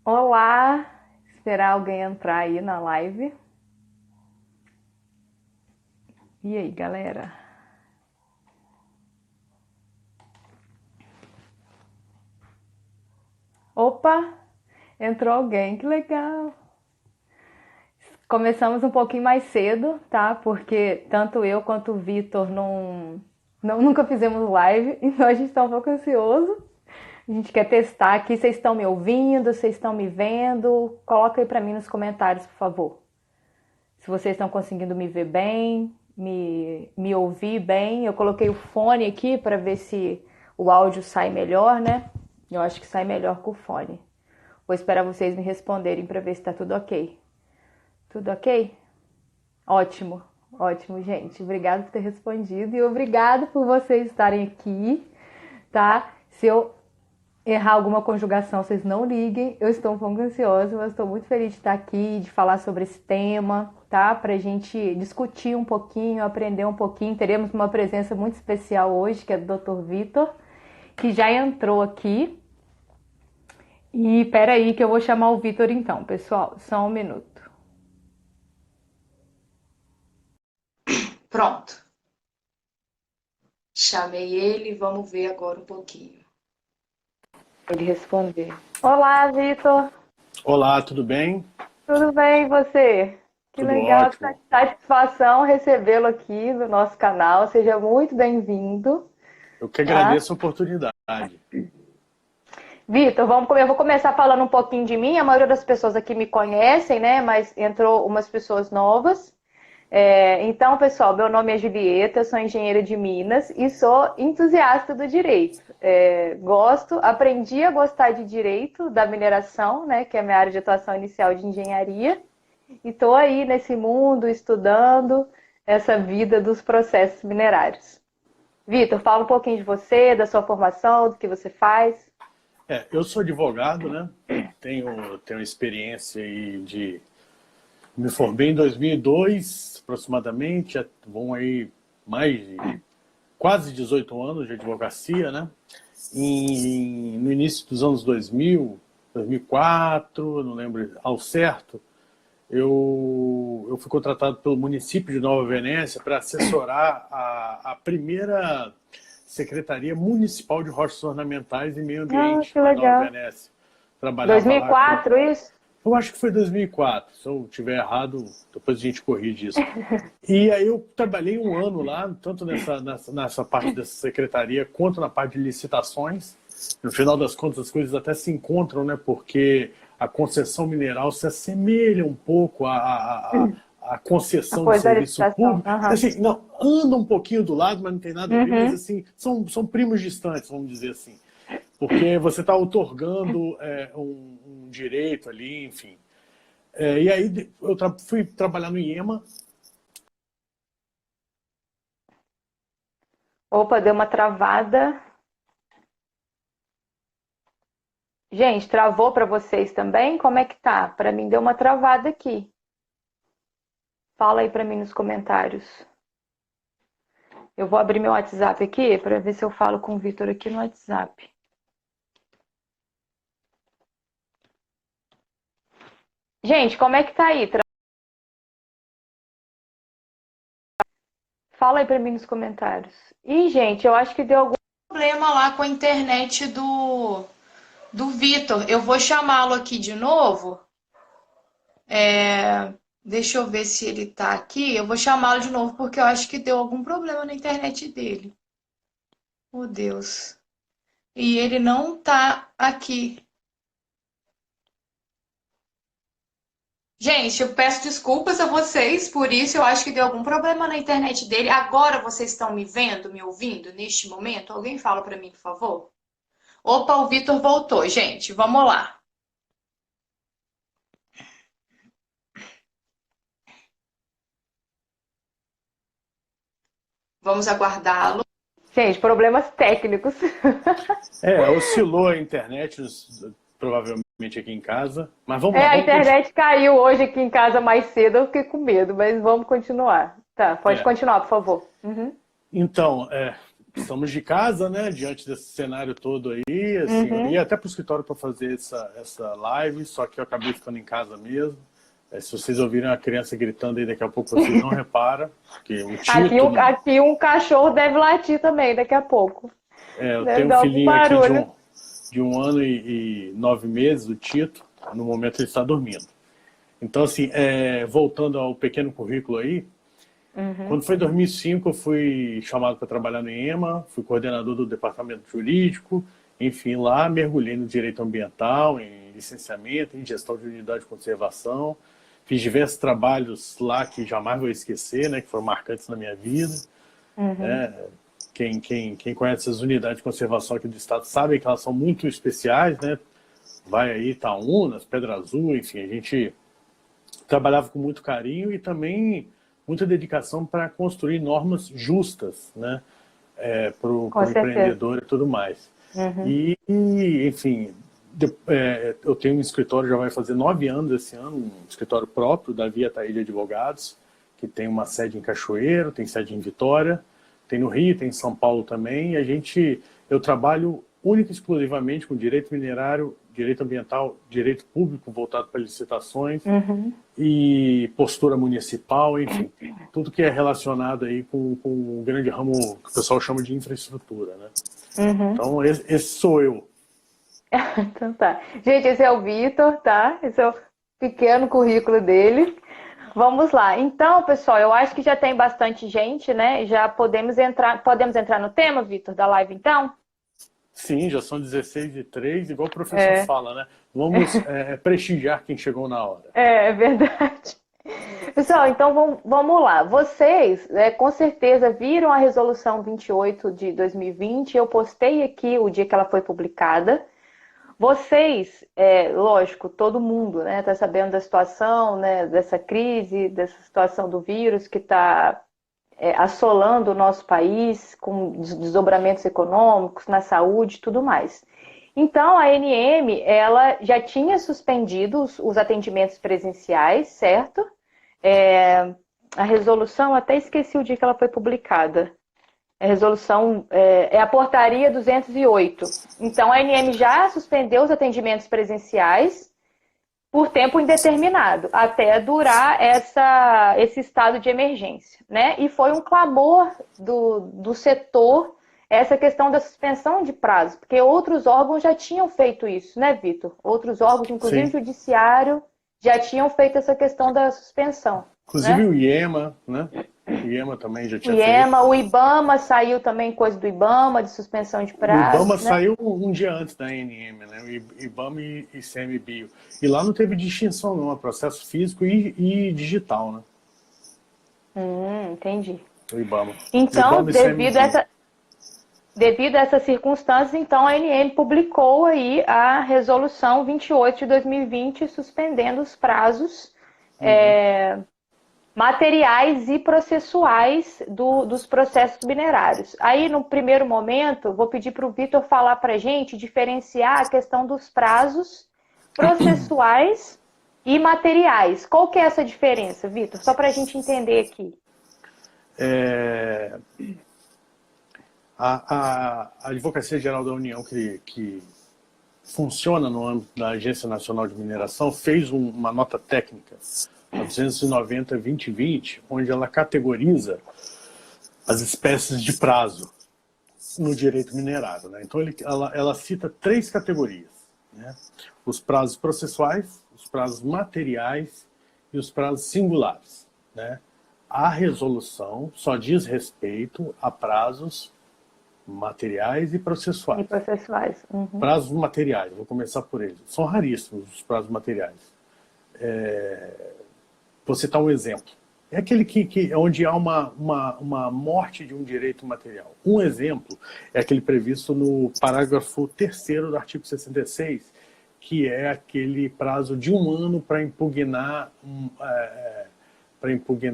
Olá, esperar alguém entrar aí na live. E aí, galera? Opa, entrou alguém, que legal. Começamos um pouquinho mais cedo, tá? Porque tanto eu quanto o Vitor nunca fizemos live, então a gente tá um pouco ansioso. A gente quer testar aqui. Vocês estão me ouvindo? Vocês estão me vendo? Coloca aí pra mim nos comentários, por favor. Se vocês estão conseguindo me ver bem, me ouvir bem. Eu coloquei o fone aqui para ver se o áudio sai melhor, né? Eu acho que sai melhor com o fone. Vou esperar vocês me responderem para ver se tá tudo ok. Tudo ok? Ótimo, ótimo, gente. Obrigada por ter respondido e obrigado por vocês estarem aqui, tá? Se eu errar alguma conjugação, vocês não liguem. Eu estou um pouco ansiosa, mas estou muito feliz de estar aqui, de falar sobre esse tema, tá? Pra gente discutir um pouquinho, aprender um pouquinho. Teremos uma presença muito especial hoje, que é do Dr. Vitor, que já entrou aqui. E peraí que eu vou chamar o Vitor então, pessoal. Só um minuto. Pronto. Chamei ele, vamos ver agora um pouquinho. Ele responder. Olá, Vitor. Olá, tudo bem? Tudo bem, e você? Que Tudo legal, que ótimo. satisfação recebê-lo aqui no nosso canal. Seja muito bem-vindo, Eu que tá? agradeço a oportunidade. Vitor, eu vou começar falando um pouquinho de mim. A maioria das pessoas aqui me conhecem, né? Mas entrou umas pessoas novas. Então, pessoal, meu nome é Julieta, sou engenheira de Minas e sou entusiasta do direito. Aprendi a gostar de direito, da mineração, né? Que é a minha área de atuação inicial de engenharia. E estou aí nesse mundo estudando essa vida dos processos minerários. Vitor, fala um pouquinho de você, da sua formação, do que você faz. Eu sou advogado, né? Tenho experiência aí de... Me formei em 2002, aproximadamente. Já vão aí mais de quase 18 anos de advocacia, né? No início dos anos 2000, 2004, não lembro ao certo, eu fui contratado pelo município de Nova Venécia para assessorar a primeira Secretaria Municipal de Rochas Ornamentais e Meio Ah, Ambiente que lá em Nova legal. Venécia. Trabalhava lá com... 2004, isso? Eu acho que foi 2004, se eu estiver errado, depois a gente corrige isso. E aí eu trabalhei um ano lá, tanto nessa parte dessa secretaria, quanto na parte de licitações. No final das contas, as coisas até se encontram, né? Porque a concessão mineral se assemelha um pouco à A concessão de coisa da serviço licitação. público. Aham. Assim, não, anda um pouquinho do lado, mas não tem nada a ver, mas Uhum. assim, são primos distantes, vamos dizer assim. Porque você está outorgando um direito ali, enfim. E aí eu fui trabalhar no IEMA. Opa, deu uma travada. Gente, travou para vocês também? Como é que tá? Para mim deu uma travada aqui. Fala aí para mim nos comentários. Eu vou abrir meu WhatsApp aqui para ver se eu falo com o Vitor aqui no WhatsApp. Gente, como é que tá aí? Fala aí para mim nos comentários. Ih, gente, eu acho que deu algum problema lá com a internet do Vitor. Eu vou chamá-lo aqui de novo. Deixa eu ver se ele tá aqui. Eu vou chamá-lo de novo porque eu acho que deu algum problema na internet dele. Oh, Deus. E ele não tá aqui. Gente, eu peço desculpas a vocês por isso. Eu acho que deu algum problema na internet dele. Agora vocês estão me vendo, me ouvindo neste momento? Alguém fala para mim, por favor? Opa, o Vitor voltou, gente. Vamos lá. Vamos aguardá-lo. Gente, problemas técnicos. Oscilou a internet, provavelmente aqui em casa. Mas vamos lá, A vamos continuar. internet caiu hoje aqui em casa mais cedo, eu fiquei com medo, mas vamos continuar. Tá, pode continuar, por favor. Uhum. Então, estamos de casa, né? Diante desse cenário todo aí, aí, assim, eu ia até para o escritório para fazer essa live, só que eu acabei ficando em casa mesmo. Se vocês ouvirem a criança gritando aí, daqui a pouco vocês não reparam, porque o Tito... Aqui um cachorro deve latir também daqui a pouco. eu Deve tenho um dar algum filhinho aqui barulho. de 1 ano e 9 meses, o Tito. No momento ele está dormindo. Então, assim, voltando ao pequeno currículo aí, quando foi em 2005 eu fui chamado para trabalhar no IEMA, fui coordenador do departamento jurídico, enfim, lá mergulhei no direito ambiental, em licenciamento, em gestão de unidade de conservação, fiz diversos trabalhos lá que jamais vou esquecer, né, que foram marcantes na minha vida. Quem conhece as unidades de conservação aqui do estado sabe que elas são muito especiais, né? Vai aí Itaúnas, Pedra Azul, enfim, a gente trabalhava com muito carinho e também muita dedicação para construir normas justas, né, para o empreendedor e tudo mais. E, enfim, eu tenho um escritório, já vai fazer 9 anos esse ano, um escritório próprio da Via Taíde Advogados, que tem uma sede em Cachoeiro, tem sede em Vitória, tem no Rio, tem em São Paulo também, e eu trabalho única e exclusivamente com direito minerário, direito ambiental, direito público voltado para licitações e postura municipal, enfim, tudo que é relacionado aí com o grande ramo que o pessoal chama de infraestrutura, né? Então, esse sou eu. Então tá. Gente, esse é o Vitor, tá? Esse é o pequeno currículo dele. Vamos lá. Então, pessoal, eu acho que já tem bastante gente, né? Já podemos entrar no tema, Vitor, da live, então? Sim, já são 16h03, igual o professor fala, né? Vamos prestigiar quem chegou na hora. É verdade. Pessoal, então vamos lá. Vocês, com certeza, viram a resolução 28 de 2020. Eu postei aqui o dia que ela foi publicada. Vocês, lógico, todo mundo, né, está sabendo da situação, né, dessa crise, dessa situação do vírus que está assolando o nosso país, com desdobramentos econômicos, na saúde e tudo mais. Então, a ANM, ela já tinha suspendido os atendimentos presenciais, certo? A resolução, até esqueci o dia que ela foi publicada. A resolução é a portaria 208. Então, a ANM já suspendeu os atendimentos presenciais por tempo indeterminado, até durar esse estado de emergência, né? E foi um clamor do setor essa questão da suspensão de prazo, porque outros órgãos já tinham feito isso, né, Vitor? Outros órgãos, inclusive o Judiciário, já tinham feito essa questão da suspensão. Inclusive, né? O IEMA, né? O IEMA também já tinha feito. O IBAMA saiu também coisa do IBAMA, de suspensão de prazo. O IBAMA né? saiu um dia antes da ANM, né? O IBAMA e ICMBio. E lá não teve distinção, não. É processo físico e digital, né? Entendi. O IBAMA. Então, o IBAMA devido a essas circunstâncias, então a ANM publicou aí a resolução 28 de 2020, suspendendo os prazos materiais e processuais dos processos minerários. Aí, no primeiro momento, vou pedir para o Vitor falar para a gente, diferenciar a questão dos prazos processuais e materiais. Qual que é essa diferença, Vitor? Só para a gente entender aqui. A Advocacia Geral da União, que funciona no âmbito da Agência Nacional de Mineração, fez uma nota técnica, 290/2020, onde ela categoriza as espécies de prazo no direito minerário. Né? Então, ela cita 3 categorias, né? Os prazos processuais, os prazos materiais e os prazos singulares. Né? A resolução só diz respeito a prazos materiais e processuais. Prazos materiais, vou começar por eles. São raríssimos os prazos materiais. Vou citar um exemplo. É aquele onde há uma morte de um direito material. Um exemplo é aquele previsto no parágrafo 3º do artigo 66, que é aquele prazo de 1 ano para impugnar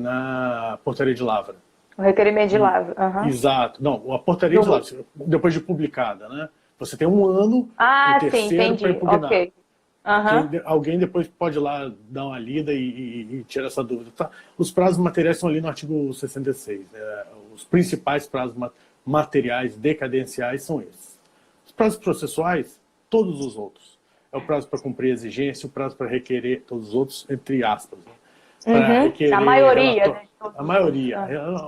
a portaria de lavra. O requerimento de lavra. Exato. Não, a portaria de lavra, depois de publicada, né? Você tem 1 ano, o terceiro para impugnar. Okay. Alguém depois pode ir lá dar uma lida e tirar essa dúvida. Tá? Os prazos materiais estão ali no artigo 66. Os principais prazos materiais decadenciais são esses. Os Os prazos processuais, todos os outros. É o prazo para cumprir exigência, o prazo para requerer, todos os outros, entre aspas. Né? Para requerer A maioria, né? a maioria,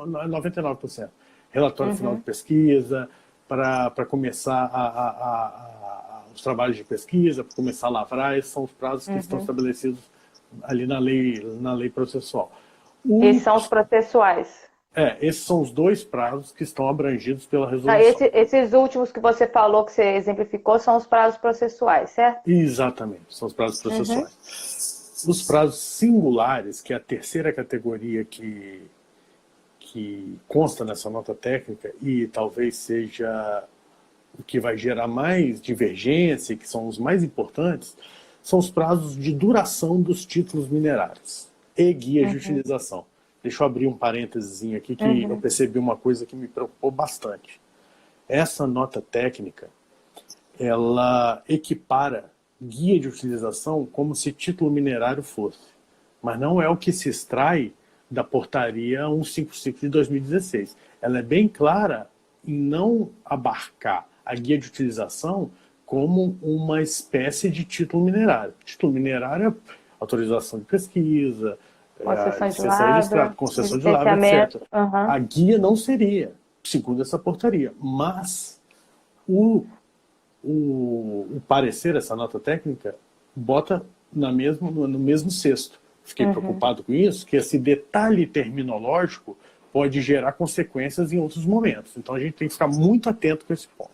99%. Relatório final de pesquisa, para começar os trabalhos de pesquisa, para começar a lavrar, esses são os prazos que estão estabelecidos ali na lei processual. Esses são os processuais. Esses são os dois prazos que estão abrangidos pela resolução. Esses últimos que você falou, que você exemplificou, são os prazos processuais, certo? Exatamente, são os prazos processuais. Os prazos singulares, que é a terceira categoria que consta nessa nota técnica e talvez seja o que vai gerar mais divergência, que são os mais importantes, são os prazos de duração dos títulos minerários e guias de utilização. Deixa eu abrir um parênteses aqui, que eu percebi uma coisa que me preocupou bastante. Essa nota técnica, ela equipara guia de utilização como se título minerário fosse. Mas não é o que se extrai da portaria 155 de 2016. Ela é bem clara em não abarcar a guia de utilização como uma espécie de título minerário. Título minerário é autorização de pesquisa, concessão de lavra, etc. A guia não seria, segundo essa portaria. Mas o parecer, essa nota técnica, bota no mesmo cesto. Fiquei preocupado com isso, que esse detalhe terminológico pode gerar consequências em outros momentos. Então a gente tem que ficar muito atento com esse ponto.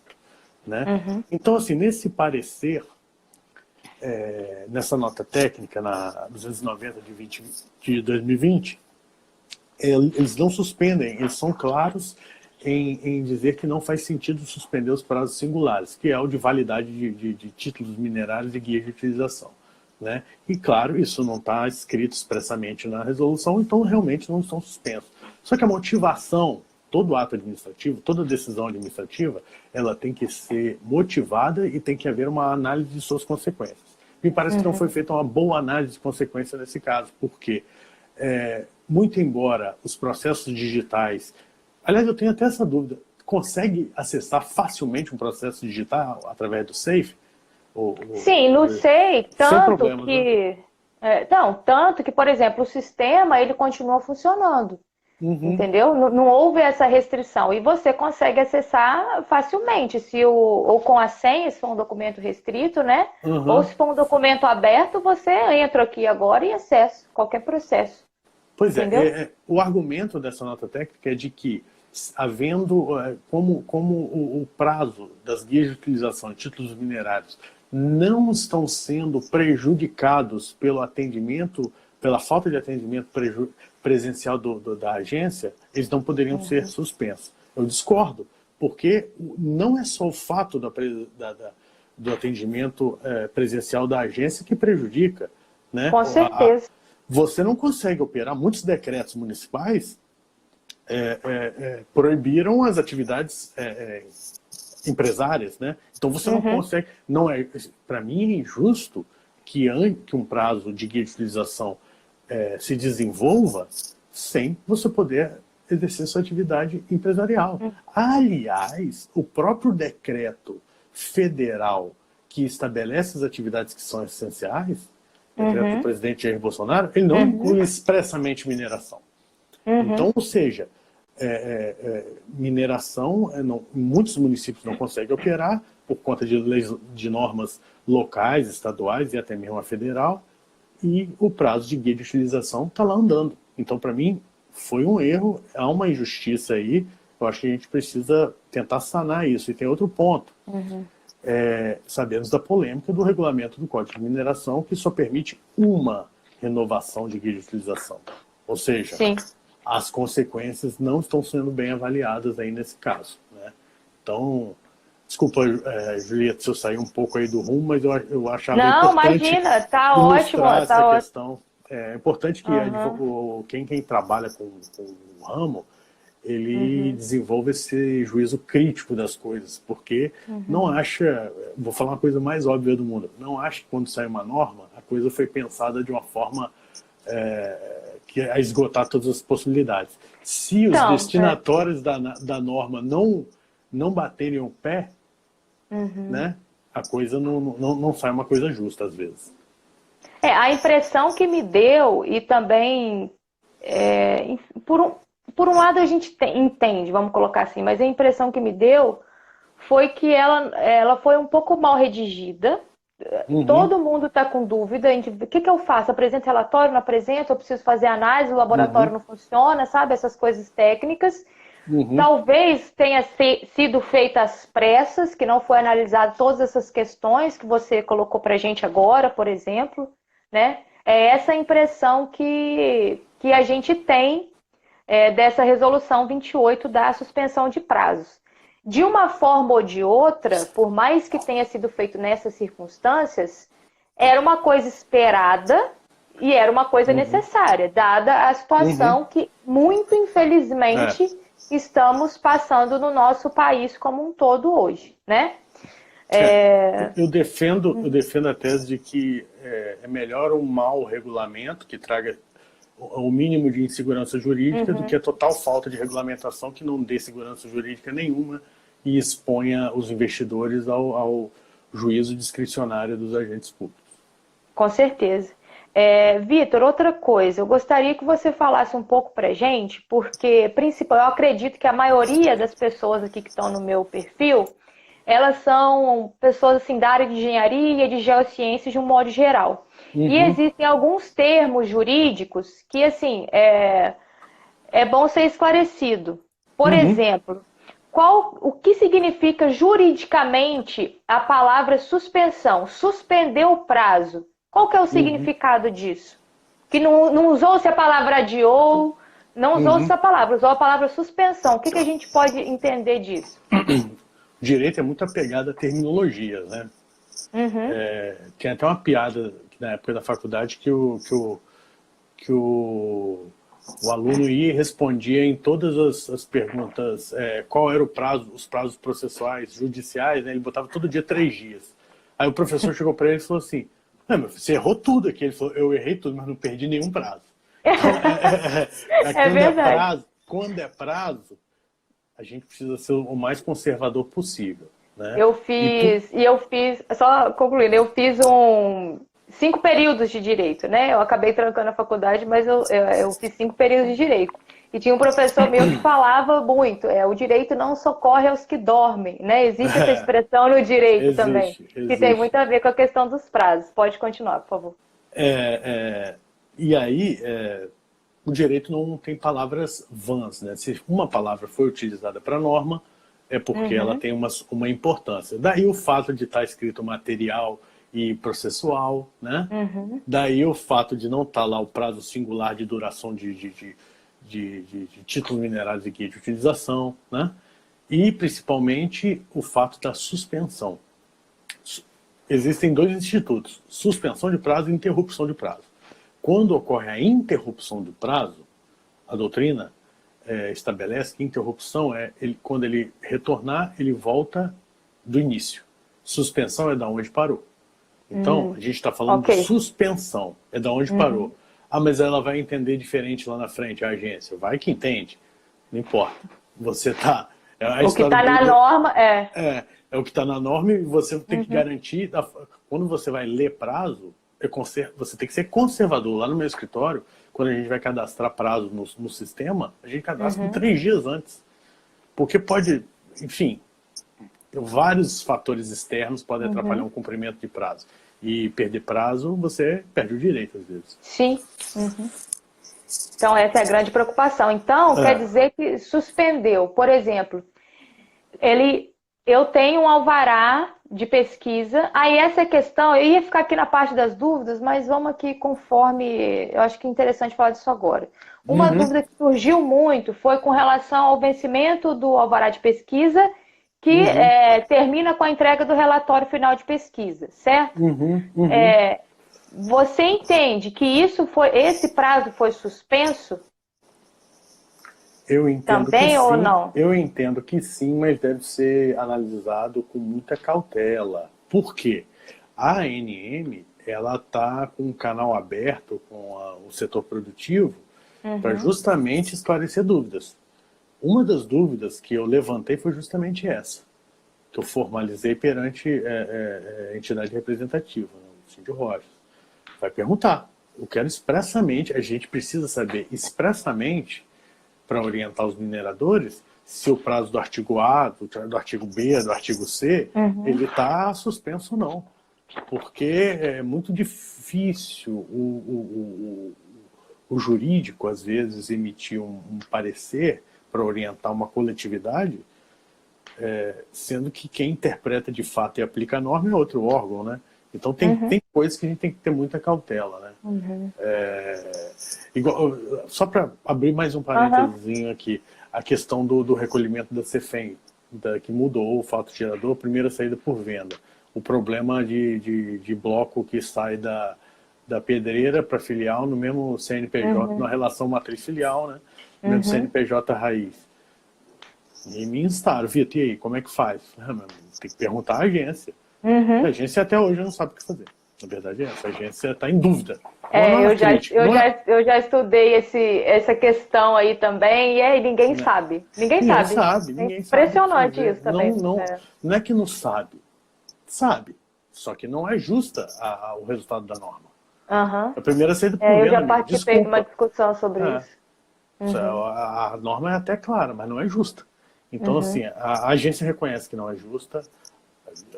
Né? Então, assim, nesse parecer, nessa nota técnica, na 290 de 2020, eles não suspendem, eles são claros em dizer que não faz sentido suspender os prazos singulares, que é o de validade de títulos minerários e guias de utilização. Né? E, claro, isso não está escrito expressamente na resolução, então realmente não estão suspensos. Só que a motivação, todo ato administrativo, toda decisão administrativa, ela tem que ser motivada e tem que haver uma análise de suas consequências. Me parece que não foi feita uma boa análise de consequência nesse caso, porque, muito embora os processos digitais... Aliás, eu tenho até essa dúvida. Consegue acessar facilmente um processo digital através do SAFE? Sim, no SAFE, tanto que... Né? Tanto que, por exemplo, o sistema ele continua funcionando. Entendeu? Não houve essa restrição. E você consegue acessar facilmente, ou com a senha, se for um documento restrito, né? Ou se for um documento aberto, você entra aqui agora e acessa qualquer processo. Pois o argumento dessa nota técnica é de que, havendo, como o prazo das guias de utilização de títulos minerários não estão sendo prejudicados pelo atendimento, pela falta de atendimento presencial da agência, eles não poderiam ser suspensos. Eu discordo, porque não é só o fato do atendimento presencial da agência que prejudica. Né? Com certeza. Você não consegue operar, muitos decretos municipais proibiram as atividades empresárias, né? Então você não consegue, para mim é injusto que um prazo de guia de utilização se desenvolva sem você poder exercer sua atividade empresarial. Aliás, o próprio decreto federal que estabelece as atividades que são essenciais, o decreto do presidente Jair Bolsonaro, ele não inclui expressamente mineração. Então, ou seja, mineração, muitos municípios não conseguem operar por conta de leis, de normas locais, estaduais e até mesmo a federal, e o prazo de guia de utilização está lá andando. Então, para mim, foi um erro, há uma injustiça aí, eu acho que a gente precisa tentar sanar isso. E tem outro ponto. Sabemos da polêmica do regulamento do Código de Mineração, que só permite uma renovação de guia de utilização. Ou seja, as consequências não estão sendo bem avaliadas aí nesse caso. Né? Então, desculpa, Julieta, se eu sair um pouco aí do rumo, mas eu achava importante... Não, imagina, tá ótimo. Essa questão. É importante que quem trabalha com o ramo, ele desenvolva esse juízo crítico das coisas, porque não acha, vou falar uma coisa mais óbvia do mundo, não acha que quando sai uma norma, a coisa foi pensada de uma forma que a esgotar todas as possibilidades. Se os destinatários da norma não baterem o pé, né? A coisa não sai uma coisa justa às vezes. A impressão que me deu, e também, por um lado a gente entende, vamos colocar assim, mas a impressão que me deu foi que ela foi um pouco mal redigida. Todo mundo está com dúvida. O que eu faço? Apresento relatório, não apresento? Eu preciso fazer análise, o laboratório não funciona, sabe? Essas coisas técnicas. Talvez tenha sido feita às pressas, que não foi analisado todas essas questões que você colocou para a gente agora, por exemplo, né? É essa impressão que a gente tem dessa resolução 28 da suspensão de prazos. De uma forma ou de outra, por mais que tenha sido feito nessas circunstâncias, era uma coisa esperada e era uma coisa necessária, dada a situação que, muito infelizmente, estamos passando no nosso país como um todo hoje, né? Eu defendo a tese de que é melhor um mau regulamento que traga o mínimo de insegurança jurídica do que a total falta de regulamentação que não dê segurança jurídica nenhuma e exponha os investidores ao juízo discricionário dos agentes públicos. Com certeza. Vitor, outra coisa, eu gostaria que você falasse um pouco pra gente, porque eu acredito que a maioria das pessoas aqui que estão no meu perfil, elas são pessoas assim, da área de engenharia e de geociências de um modo geral. E existem alguns termos jurídicos que, assim, é bom ser esclarecido. Por exemplo, o que significa juridicamente a palavra suspensão? Suspender o prazo. Qual que é o significado disso? Que não usou-se a palavra adiou, não usou-se essa palavra, usou a palavra suspensão. O que a gente pode entender disso? O direito é muito apegado a terminologias, né? Tem até uma piada na época da faculdade que o aluno ia e respondia em todas as perguntas qual era os prazos processuais, judiciais, né? Ele botava todo dia 3 dias. Aí o professor chegou para ele e falou assim, meu filho, você errou tudo aqui. Ele falou, eu errei tudo, mas não perdi nenhum prazo. Então, Verdade. Quando é prazo, a gente precisa ser o mais conservador possível. Né? Eu fiz, só concluindo, eu fiz 5 períodos de direito, né? Eu acabei trancando a faculdade, mas eu fiz 5 períodos de direito. E tinha um professor meu que falava muito, o direito não socorre aos que dormem, né? Existe essa expressão no direito também, que tem muito a ver com a questão dos prazos. Pode continuar, por favor. E aí, o direito não tem palavras vãs, né? Se uma palavra foi utilizada para norma, é porque ela tem uma importância. Daí o fato de estar escrito material e processual, né? Daí o fato de não estar lá o prazo singular de duração de títulos minerários e guia de utilização, né? E principalmente o fato da suspensão. Existem 2 institutos, suspensão de prazo e interrupção de prazo. Quando ocorre a interrupção do prazo, a doutrina estabelece que interrupção quando ele retornar, ele volta do início. Suspensão é da onde parou. Então, a gente está falando de suspensão, é da onde parou. Mas ela vai entender diferente lá na frente, a agência. Vai que entende, não importa. Você está... O que está na norma é o que está na norma e você tem que garantir... Quando você vai ler prazo, você tem que ser conservador. Lá no meu escritório, quando a gente vai cadastrar prazo no sistema, a gente cadastra 3 dias antes. Porque pode... Enfim, vários fatores externos podem atrapalhar um cumprimento de prazo. E perder prazo, você perde o direito, às vezes. Sim. Então, essa é a grande preocupação. Então, quer dizer que suspendeu. Por exemplo, eu tenho um alvará de pesquisa. Aí essa questão, eu ia ficar aqui na parte das dúvidas, mas vamos aqui conforme... Eu acho que é interessante falar disso agora. Uma dúvida que surgiu muito foi com relação ao vencimento do alvará de pesquisa, que termina com a entrega do relatório final de pesquisa, certo? Você entende que esse prazo foi suspenso? Eu entendo também que ou sim, não? Eu entendo que sim, mas deve ser analisado com muita cautela. Por quê? A ANM, ela está com um canal aberto com o setor produtivo para justamente esclarecer dúvidas. Uma das dúvidas que eu levantei foi justamente essa. que eu formalizei perante a entidade representativa, né, o Cíndio Rocha. Vai perguntar. Eu quero expressamente, a gente precisa saber expressamente, para orientar os mineradores, se o prazo do artigo A, do artigo B, do artigo C, ele está suspenso ou não. Porque é muito difícil o jurídico, às vezes, emitir um parecer para orientar uma coletividade, sendo que quem interpreta de fato e aplica a norma é outro órgão, né? Então tem coisas que a gente tem que ter muita cautela, né? Só para abrir mais um parênteses aqui, a questão do recolhimento da CEFEM, que mudou o fato gerador, primeira saída por venda. O problema de bloco que sai da pedreira para filial no mesmo CNPJ, na relação matriz-filial, né? No mesmo CNPJ raiz. E me instaram, Vitor, e aí, como é que faz? Tem que perguntar à agência. A agência até hoje não sabe o que fazer. Na verdade, essa agência está em dúvida. Eu já estudei essa questão aí também, e aí ninguém sabe. Ninguém sabe. Impressionante isso também. Não é que não sabe. Sabe. Só que não é justa o resultado da norma. A primeira saída por venda. Eu já participei de uma discussão sobre isso. A norma é até clara, mas não é justa. Então, assim, a agência reconhece que não é justa.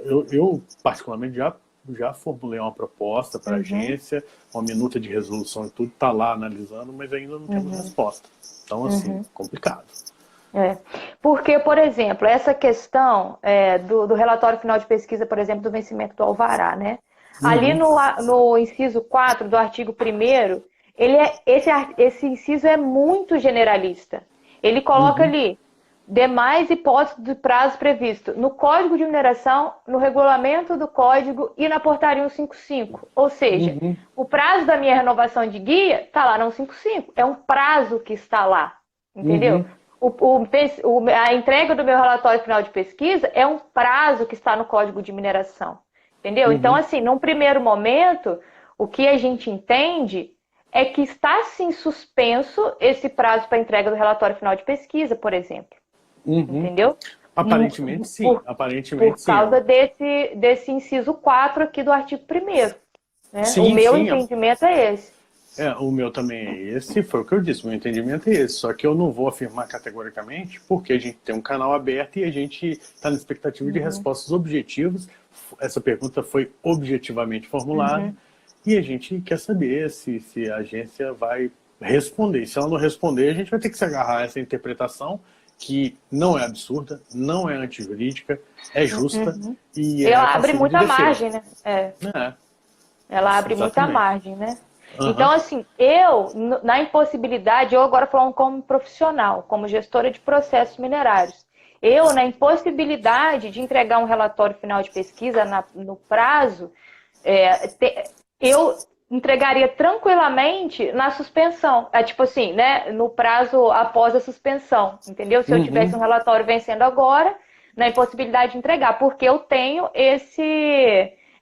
Eu particularmente, já formulei uma proposta para a agência, uma minuta de resolução e tudo, está lá analisando, mas ainda não temos resposta. Então, assim, complicado. Porque, por exemplo, essa questão do relatório final de pesquisa, por exemplo, do vencimento do alvará, né? Ali no inciso 4 do artigo 1º, esse inciso é muito generalista. Ele coloca ali demais hipóteses de prazo previsto no Código de Mineração, no regulamento do Código e na portaria 155. Ou seja, o prazo da minha renovação de guia está lá na 155. É um prazo que está lá, entendeu? A entrega do meu relatório final de pesquisa é um prazo que está no Código de Mineração, entendeu? Então, assim, num primeiro momento, o que a gente entende é que está, sim, suspenso esse prazo para entrega do relatório final de pesquisa, por exemplo. Entendeu? Aparentemente, sim. Por causa desse inciso 4 aqui do artigo 1º. Né? Sim, o meu entendimento é esse. O meu também é esse, foi o que eu disse, meu entendimento é esse. Só que eu não vou afirmar categoricamente, porque a gente tem um canal aberto e a gente está na expectativa de respostas objetivas. Essa pergunta foi objetivamente formulada e a gente quer saber se a agência vai responder. Se ela não responder, a gente vai ter que se agarrar a essa interpretação, que não é absurda, não é antijurídica, é justa e ela abre muita margem, né? Ela abre muita margem, né? Então, assim, na impossibilidade, eu agora falando como profissional, como gestora de processos minerários, na impossibilidade de entregar um relatório final de pesquisa no prazo, eu entregaria tranquilamente na suspensão. Tipo assim, né? No prazo após a suspensão, entendeu? Se eu tivesse um relatório vencendo agora, na impossibilidade de entregar, porque eu tenho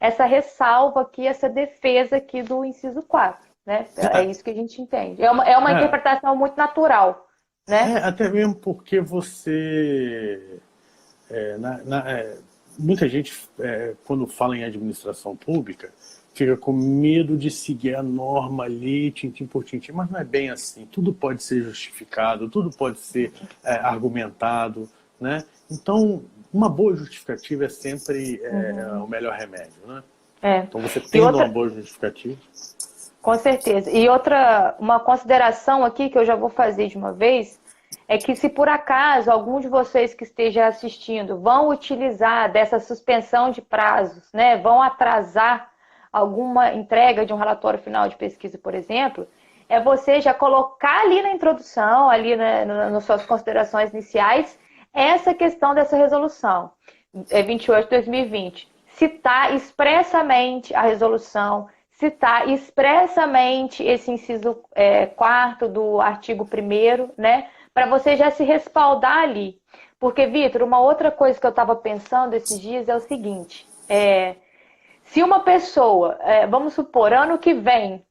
essa ressalva aqui, essa defesa aqui do inciso 4, né? É isso que a gente entende. É uma interpretação muito natural, né? Até mesmo porque você... muita gente, quando fala em administração pública, fica com medo de seguir a norma ali, tintim por tintim, mas não é bem assim. Tudo pode ser justificado, tudo pode ser argumentado, né? Então, uma boa justificativa é sempre o melhor remédio, né? Então, você tem uma boa justificativa. Com certeza. E uma consideração aqui que eu já vou fazer de uma vez, é que se por acaso algum de vocês que esteja assistindo vão utilizar dessa suspensão de prazos, né? Vão atrasar alguma entrega de um relatório final de pesquisa, por exemplo, você já colocar ali na introdução, ali nas suas considerações iniciais, essa questão dessa resolução 28 de 2020. Citar expressamente a resolução, citar expressamente esse inciso 4º do artigo 1º, né? Para você já se respaldar ali. Porque, Vitor, uma outra coisa que eu estava pensando esses dias é o seguinte, se uma pessoa, vamos supor, ano que vem,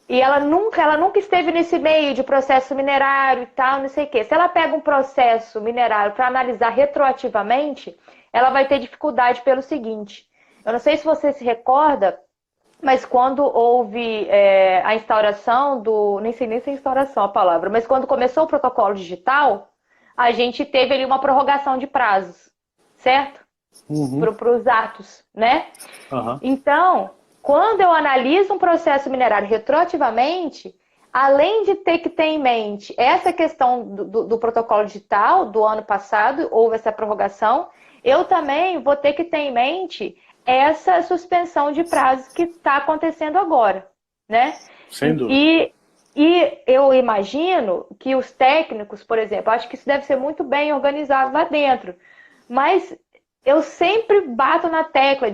e ela nunca esteve nesse meio de processo minerário e tal, não sei o quê. Se ela pega um processo minerário para analisar retroativamente, ela vai ter dificuldade pelo seguinte. Eu não sei se você se recorda, mas quando houve a instauração do... Nem sei nem se é instauração a palavra, mas quando começou o protocolo digital, a gente teve ali uma prorrogação de prazos, certo? Uhum. Para os atos, né? Aham. Então, quando eu analiso um processo minerário retroativamente, além de ter que ter em mente essa questão do protocolo digital do ano passado, houve essa prorrogação, eu também vou ter que ter em mente essa suspensão de prazos que está acontecendo agora, né? Sem dúvida. E eu imagino que os técnicos, por exemplo, acho que isso deve ser muito bem organizado lá dentro, mas eu sempre bato na tecla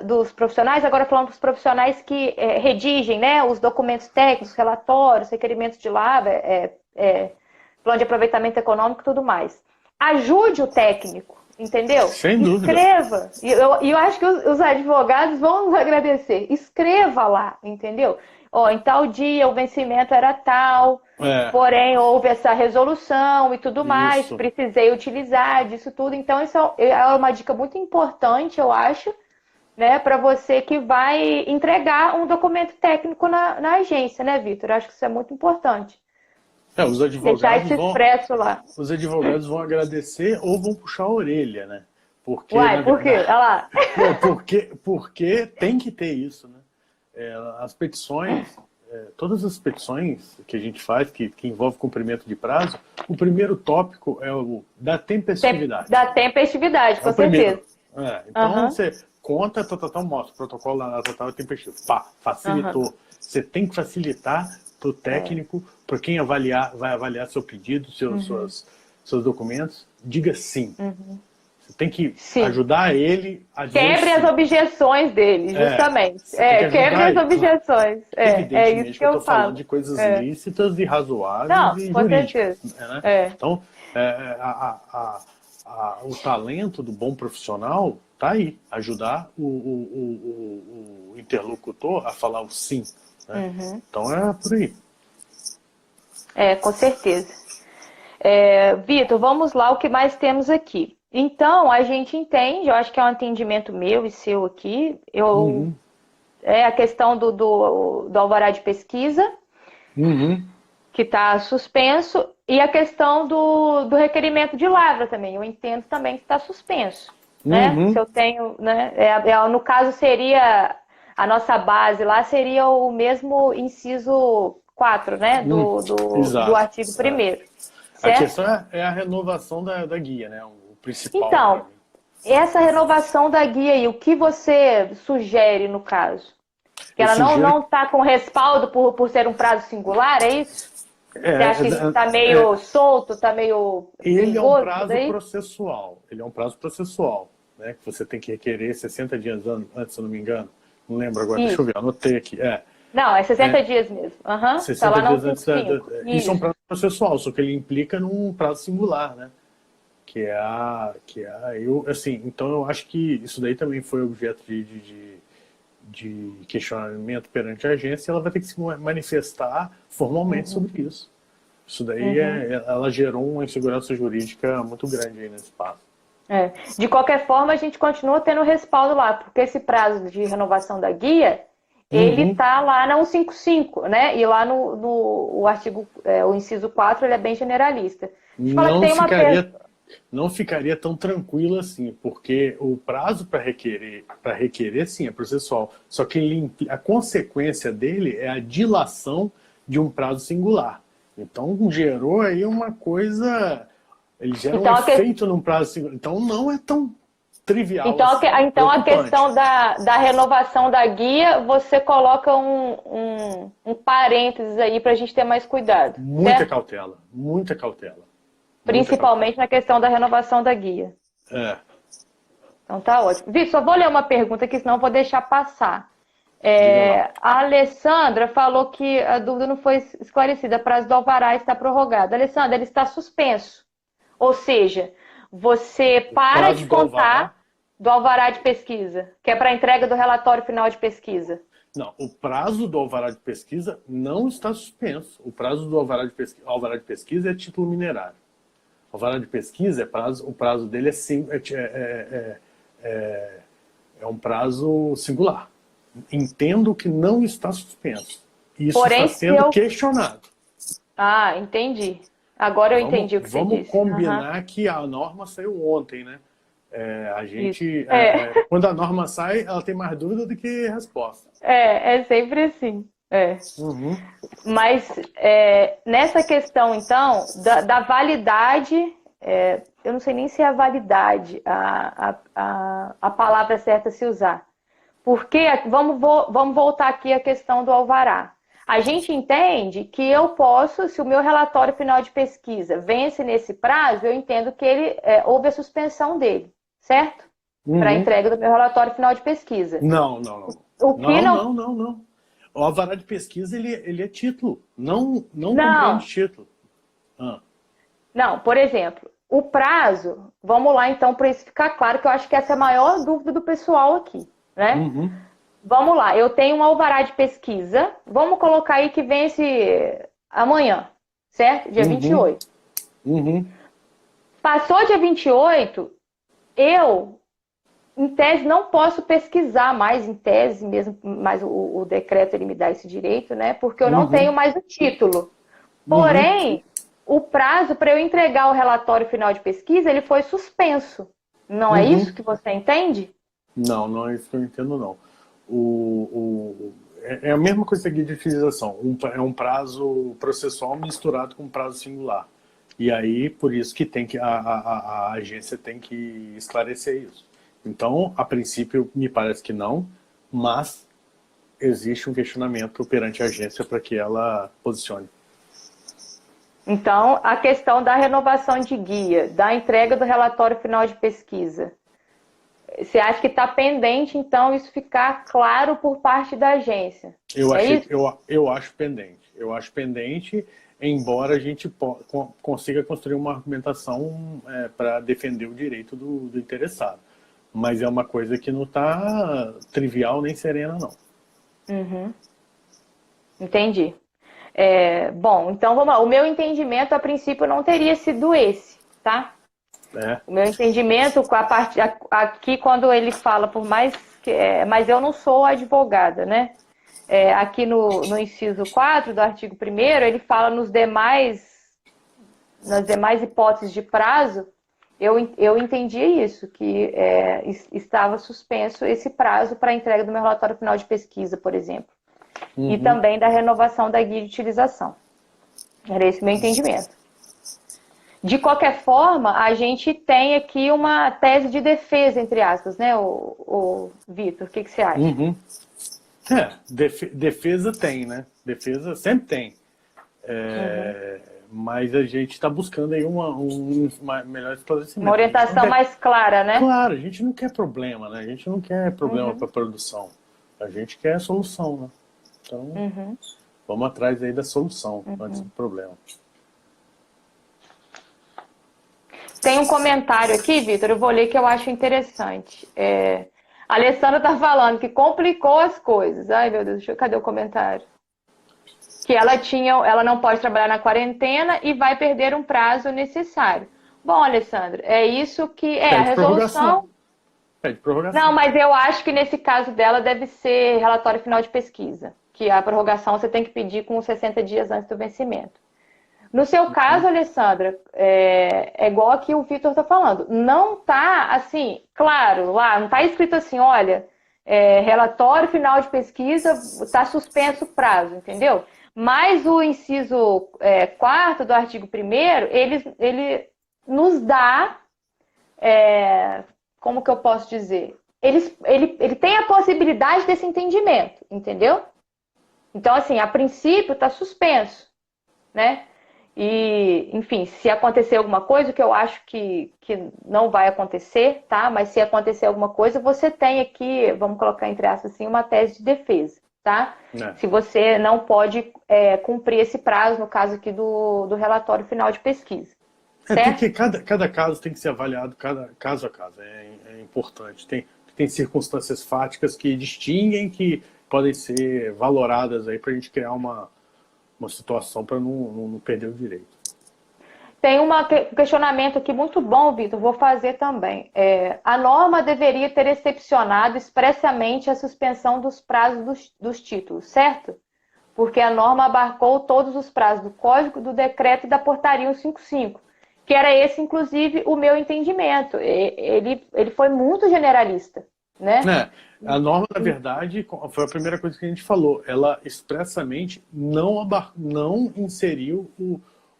dos profissionais, agora falando dos profissionais que redigem, né, os documentos técnicos, relatórios, requerimentos de lavra, plano de aproveitamento econômico e tudo mais. Ajude o técnico, entendeu? Sem dúvida. Escreva. E eu acho que os advogados vão nos agradecer. Escreva lá, entendeu? Ó, em tal dia o vencimento era tal, porém houve essa resolução e tudo mais, Isso. precisei utilizar disso tudo. Então, isso é uma dica muito importante, eu acho, né, para você que vai entregar um documento técnico na agência, né, Vitor? Eu acho que isso é muito importante. Os Deixar advogados isso expresso lá. vão agradecer ou vão puxar a orelha, né? Porque, Uai, por quê? Olha lá. porque tem que ter isso, né? As petições, todas as petições que a gente faz, que envolve cumprimento de prazo, o primeiro tópico é o da tempestividade. Da tempestividade, com primeiro. certeza. Então, você conta, mostra, o protocolo da total é tempestivo. Pá, facilitou. Você tem que facilitar para o técnico, para quem vai avaliar seu pedido, seus documentos, diga sim. Você tem que ajudar ele a dizer quebre as objeções dele, justamente. Quebre as objeções. É isso que eu falo. Falando de coisas lícitas e razoáveis. Não, e com jurídicas. certeza. Né? Então, o talento do bom profissional está aí. Ajudar o interlocutor a falar o sim. Né? Então, é por aí. Com certeza. Vitor, vamos lá, o que mais temos aqui? Então, a gente entende, eu acho que é um entendimento meu e seu aqui, a questão do alvará de pesquisa, que está suspenso, e a questão do requerimento de lavra também, eu entendo também que está suspenso. Né? Se eu tenho, né? No caso seria, a nossa base lá seria o mesmo inciso 4, né? Do artigo 1º. A questão é a renovação da guia, né? O principal. Então, essa renovação da guia aí, o que você sugere no caso? Que ela não está com respaldo por ser um prazo singular, é isso? Você acha que isso está meio solto, está meio Ele é um prazo processual. Ele é um prazo processual, né? Que você tem que requerer 60 dias antes, se eu não me engano. Não lembro agora, deixa eu ver, anotei aqui. Não, é 60 dias mesmo. 60 tá lá dias antes isso é um prazo processual, só que ele implica num prazo singular, né? Então eu acho que isso daí também foi objeto de questionamento perante a agência, e ela vai ter que se manifestar formalmente sobre isso. Isso daí ela gerou uma insegurança jurídica muito grande aí nesse espaço. De qualquer forma, a gente continua tendo respaldo lá, porque esse prazo de renovação da guia, ele está lá na 155, né? E lá no artigo, o inciso 4, ele é bem generalista. Não ficaria tão tranquilo assim, porque o prazo para requerer, sim, é processual. Só que a consequência dele é a dilação de um prazo singular. Então gerou aí uma coisa... Ele gera um efeito num prazo singular. Então não é tão trivial. Então a questão da renovação da guia, você coloca um parênteses aí para a gente ter mais cuidado. Muita cautela, muita cautela. Principalmente na questão da renovação da guia. Então tá ótimo. Vitor, só vou ler uma pergunta aqui, senão eu vou deixar passar. A Alessandra falou que a dúvida não foi esclarecida. O prazo do alvará está prorrogado. Alessandra, ele está suspenso. Ou seja, você para de contar do alvará de pesquisa, que é para a entrega do relatório final de pesquisa. Não, o prazo do alvará de pesquisa não está suspenso. O prazo do alvará de pesquisa é título minerário. O alvará de pesquisa, o prazo dele é um prazo singular. Entendo que não está suspenso. Isso Porém, está sendo questionado. Ah, entendi. Agora eu entendi o que você disse. Vamos combinar que a norma saiu ontem, né? A gente, quando a norma sai, ela tem mais dúvida do que resposta. É sempre assim. Uhum. Mas nessa questão, então, da validade, eu não sei nem se é a validade a palavra certa a se usar. Porque, vamos voltar aqui à questão do alvará. A gente entende que eu posso, se o meu relatório final de pesquisa vence nesse prazo, eu entendo que houve a suspensão dele, certo? Para a entrega do meu relatório final de pesquisa. Não. O que Não. O alvará de pesquisa, ele é título. Não compreende título. Não, por exemplo, o prazo, vamos lá então para isso ficar claro, que eu acho que essa é a maior dúvida do pessoal aqui, né? Uhum. Vamos lá, eu tenho um alvará de pesquisa, vamos colocar aí que vence amanhã, certo? Dia 28. Uhum. Passou dia 28, eu, em tese, não posso pesquisar mais, em tese mesmo, mas o decreto ele me dá esse direito, né? Porque eu não tenho mais o título. Porém, o prazo para eu entregar o relatório final de pesquisa, ele foi suspenso. Não é isso que você entende? Não é isso que eu entendo, não. É a mesma coisa aqui de utilização. É um prazo processual misturado com um prazo singular. E aí, por isso que a agência tem que esclarecer isso. Então, a princípio, me parece que não, mas existe um questionamento perante a agência para que ela posicione. Então, a questão da renovação de guia, da entrega do relatório final de pesquisa, você acha que está pendente, então, isso ficar claro por parte da agência? Eu acho pendente. Eu acho pendente, embora a gente consiga construir uma argumentação para defender o direito do interessado. Mas é uma coisa que não está trivial nem serena, não. Entendi. Bom, então vamos lá. O meu entendimento, a princípio, não teria sido esse, tá? O meu entendimento, aqui quando ele fala, por mais que... mas eu não sou advogada, né? Aqui no inciso 4 do artigo 1º, ele fala nas demais hipóteses de prazo, eu entendi isso, que estava suspenso esse prazo para a entrega do meu relatório final de pesquisa, por exemplo. E também da renovação da guia de utilização. Era esse o meu entendimento. De qualquer forma, a gente tem aqui uma tese de defesa, entre aspas, né, o Vitor? O que você acha? Defesa tem, né? Defesa sempre tem. Mas a gente está buscando aí uma melhor esclarecimento. Uma orientação mais clara, né? Claro, a gente não quer problema, né? A gente não quer problema para a produção. A gente quer solução, né? Então, vamos atrás aí da solução, antes do problema. Tem um comentário aqui, Vitor, eu vou ler que eu acho interessante. A Alessandra está falando que complicou as coisas. Ai, meu Deus, cadê o comentário? Que ela não pode trabalhar na quarentena e vai perder um prazo necessário. Bom, Alessandra, é isso que a resolução. Pede prorrogação. Não, mas eu acho que nesse caso dela deve ser relatório final de pesquisa, que a prorrogação você tem que pedir com 60 dias antes do vencimento. No seu caso, Alessandra, é igual aqui o Vitor está falando. Não está assim, claro, lá não está escrito assim, olha, relatório final de pesquisa, está suspenso o prazo, entendeu? Mas o inciso 4º do artigo 1º, ele nos dá, como que eu posso dizer? Ele tem a possibilidade desse entendimento, entendeu? Então, assim, a princípio está suspenso, né? E, enfim, se acontecer alguma coisa, o que eu acho que não vai acontecer, tá? Mas se acontecer alguma coisa, você tem aqui, vamos colocar entre aspas assim, uma tese de defesa, tá? Se você não pode cumprir esse prazo, no caso aqui do relatório final de pesquisa. Porque cada caso tem que ser avaliado caso a caso, é importante. Tem circunstâncias fáticas que distinguem que podem ser valoradas aí para a gente criar uma situação para não perder o direito. Tem um questionamento aqui muito bom, Vitor, vou fazer também. A norma deveria ter excepcionado expressamente a suspensão dos prazos dos títulos, certo? Porque a norma abarcou todos os prazos do Código, do Decreto e da Portaria 155, que era esse, inclusive, o meu entendimento. Ele foi muito generalista, né? A norma, na verdade, foi a primeira coisa que a gente falou. Ela expressamente não inseriu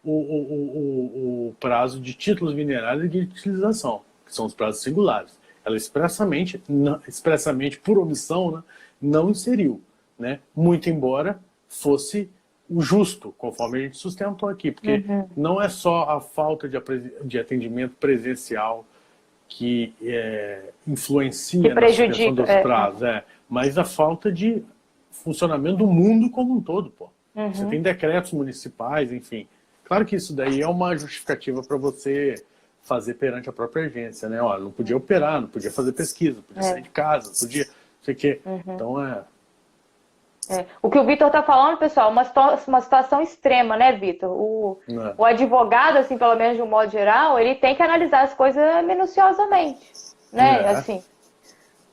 o prazo de títulos minerários e de utilização, que são os prazos singulares. Ela expressamente por omissão, né, não inseriu, né? Muito embora fosse o justo, conforme a gente sustentou aqui, porque não é só a falta de atendimento presencial que influencia na suspensão dos prazos, mas a falta de funcionamento do mundo como um todo, pô. Você tem decretos municipais, enfim. Claro que isso daí é uma justificativa para você fazer perante a própria agência, né? Olha, não podia operar, não podia fazer pesquisa, não podia sair de casa, não podia, não sei o quê. Então O que o Vitor está falando, pessoal, uma situação extrema, né, Vitor? O advogado, assim, pelo menos de um modo geral, ele tem que analisar as coisas minuciosamente, né? Assim,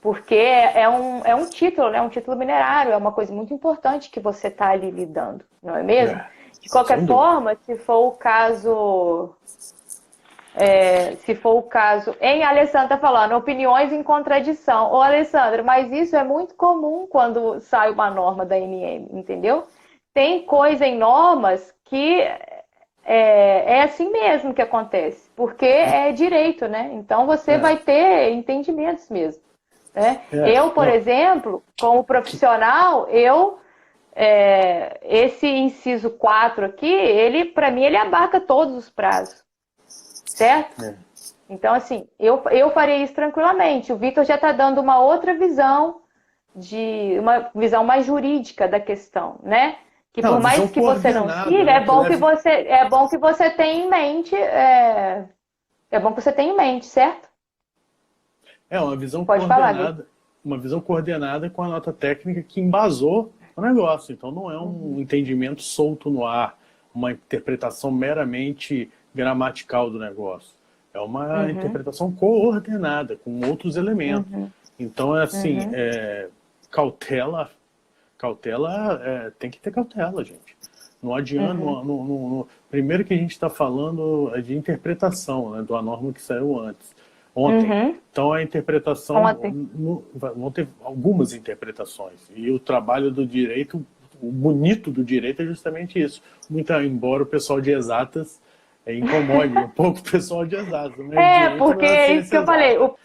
porque é um título, né? Um título minerário, é uma coisa muito importante que você está ali lidando, não é mesmo? De qualquer forma, se for o caso... Hein, Alessandra tá falando, opiniões em contradição. Ô, Alessandra, mas isso é muito comum quando sai uma norma da ANM, entendeu? Tem coisa em normas que é assim mesmo que acontece, porque é direito, né? Então você vai ter entendimentos mesmo, né? Eu, por exemplo, como profissional, esse inciso 4 aqui, para mim, ele abarca todos os prazos. Certo? Então, assim, eu faria isso tranquilamente. O Vitor já está dando uma outra visão, uma visão mais jurídica da questão, né? Que por mais que você não siga, né? é bom que você tenha em mente, bom que você tenha em mente, certo? Uma visão coordenada, uma visão coordenada com a nota técnica que embasou o negócio. Então, não é um entendimento solto no ar, uma interpretação meramente gramatical do negócio. É uma interpretação coordenada, com outros elementos. Então, é assim, cautela, tem que ter cautela, gente. Não adianta... primeiro que a gente está falando de interpretação, né, de uma norma que saiu ontem. Então, a interpretação... Vão ter algumas interpretações. E o trabalho do direito, o bonito do direito é justamente isso. Muito embora o pessoal de exatas incomode um pouco o pessoal de exatas. Porque é isso que eu falei. O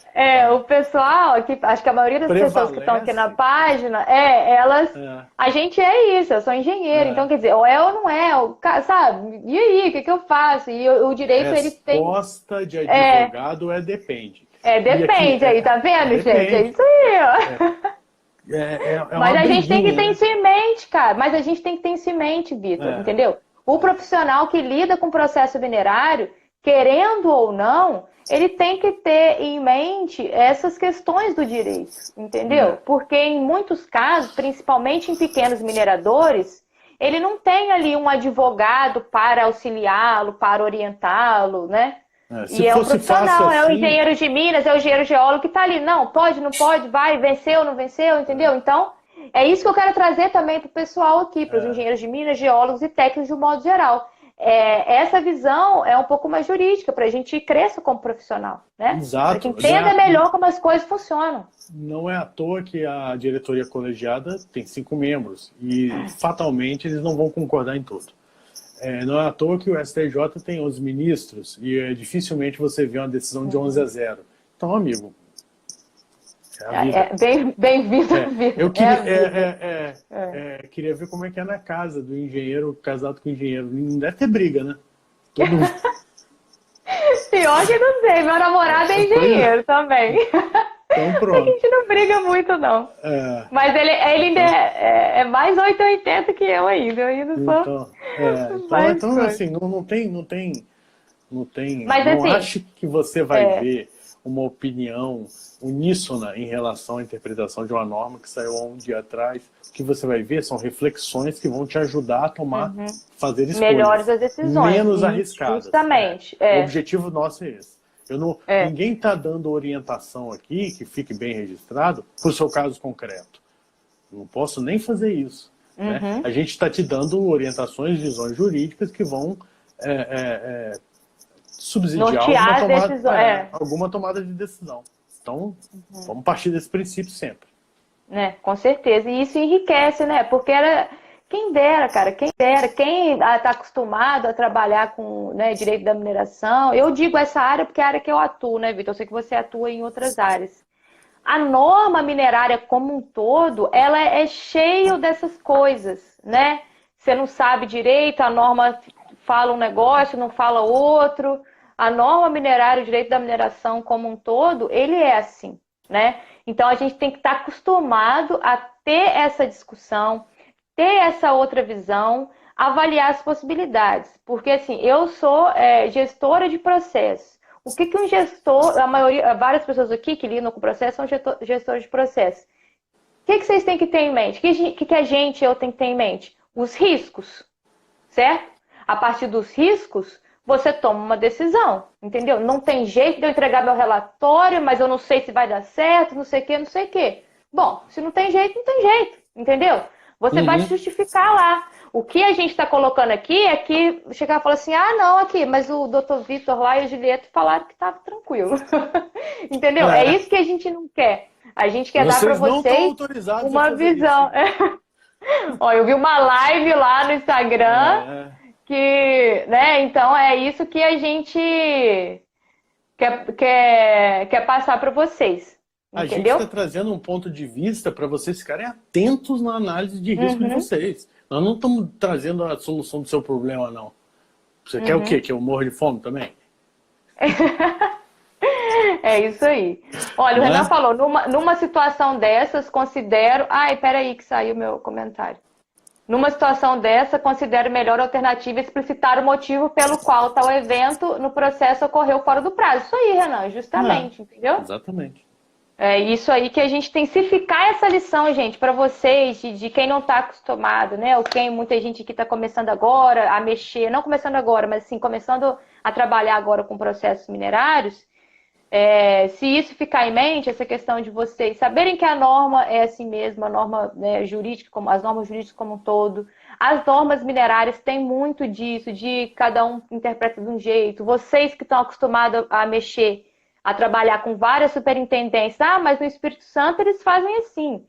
pessoal, aqui, acho que a maioria das pessoas que estão aqui na página, elas... A gente é isso, eu sou engenheiro, então quer dizer, ou é ou não é, sabe? E aí, o que eu faço? E o direito, ele tem... Resposta de advogado depende. Depende, aí, tá vendo, gente? É isso aí, ó. Mas a gente tem que ter isso em mente, cara. Mas a gente tem que ter isso em mente, Vitor, entendeu? O profissional que lida com o processo minerário, querendo ou não, ele tem que ter em mente essas questões do direito, entendeu? Porque em muitos casos, principalmente em pequenos mineradores, ele não tem ali um advogado para auxiliá-lo, para orientá-lo, né? E é um profissional, é o engenheiro de Minas, é o engenheiro geólogo que está ali. Não, pode, não pode, vai, venceu, não venceu, entendeu? Então... É isso que eu quero trazer também para o pessoal aqui, para os engenheiros de Minas, geólogos e técnicos de um modo geral. Essa visão é um pouco mais jurídica, para a gente cresça como profissional, né? Exato. Para que entenda melhor como as coisas funcionam. Não é à toa que a diretoria colegiada tem 5 membros e fatalmente eles não vão concordar em tudo. Não é à toa que o STJ tem 11 ministros e dificilmente você vê uma decisão de 11-0. Então, amigo... Bem-vindo, Vitor. Eu queria ver como é que é na casa do engenheiro casado com engenheiro. Não deve ter briga, né? Todo mundo... Pior que não sei, meu namorado é engenheiro também. Então pronto. A gente não briga muito, não. Mas ele ainda é mais 880 que eu ainda. Eu ainda sou... Então assim, não tem... Mas, não assim, acho que você vai ver uma opinião uníssona em relação à interpretação de uma norma que saiu há um dia atrás. O que você vai ver são reflexões que vão te ajudar a tomar, fazer escolhas melhores as decisões. menos arriscadas. Justamente. O objetivo nosso é esse. Ninguém está dando orientação aqui, que fique bem registrado, para o seu caso concreto. Não posso nem fazer isso. Né? A gente está te dando orientações, visões jurídicas que vão subsidiar alguma tomada de decisão. Então, vamos partir desse princípio sempre. Com certeza. E isso enriquece, né? Porque quem dera, cara, quem dera. Quem está acostumado a trabalhar com direito da mineração, eu digo essa área porque é a área que eu atuo, né, Vitor? Eu sei que você atua em outras áreas. A norma minerária como um todo, ela é cheia dessas coisas, né? Você não sabe direito, a norma fala um negócio, não fala outro. A norma minerária, o direito da mineração como um todo, ele é assim, né? Então a gente tem que estar acostumado a ter essa discussão, ter essa outra visão, avaliar as possibilidades. Porque assim, eu sou gestora de processos. O que um gestor, várias pessoas aqui que lidam com o processo são gestores de processo. O que vocês têm que ter em mente? O que eu tenho que ter em mente? Os riscos, certo? A partir dos riscos, você toma uma decisão, entendeu? Não tem jeito de eu entregar meu relatório, mas eu não sei se vai dar certo, não sei o quê, não sei o quê. Bom, se não tem jeito, não tem jeito, entendeu? Você vai justificar lá. O que a gente está colocando aqui é que chegar e falar assim, não, aqui, mas o Dr. Vitor lá e a Julieta falaram que estava tranquilo. Entendeu? É isso que a gente não quer. A gente quer dar para vocês uma visão. Ó, eu vi uma live lá no Instagram que, né, então é isso que a gente quer passar para vocês. A gente está trazendo um ponto de vista para vocês ficarem atentos na análise de risco de vocês. Nós não estamos trazendo a solução do seu problema, não. Você quer o quê? Que eu morra de fome também? É isso aí. Olha, o Renan falou, numa situação dessas, considero... Ai, peraí que saiu meu comentário. Numa situação dessa, considero melhor alternativa explicitar o motivo pelo qual tal evento no processo ocorreu fora do prazo. Isso aí, Renan, justamente, entendeu? Exatamente. É isso aí que a gente tem. Se ficar essa lição, gente, para vocês, de quem não está acostumado, né? Ou quem muita gente que está começando agora a mexer, não começando agora, mas assim, começando a trabalhar agora com processos minerários, se isso ficar em mente, essa questão de vocês saberem que a norma é assim mesmo, a norma jurídica, as normas jurídicas como um todo, as normas minerárias têm muito disso, de cada um interpreta de um jeito, vocês que estão acostumados a mexer, a trabalhar com várias superintendências. Mas no Espírito Santo eles fazem assim.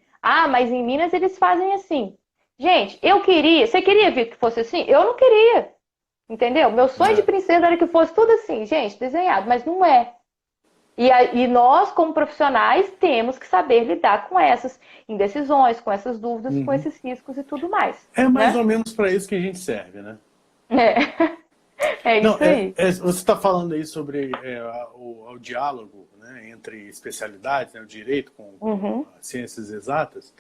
Mas em Minas eles fazem assim. Gente, você queria ver que fosse assim? Eu não queria. Entendeu? Meu sonho de princesa era que fosse tudo assim, gente, desenhado, mas não é. E nós, como profissionais, temos que saber lidar com essas indecisões, com essas dúvidas, com esses riscos e tudo mais. É mais ou menos para isso que a gente serve, né? É isso aí. Você está falando aí sobre o diálogo, né, entre especialidades, né, o direito com as ciências exatas,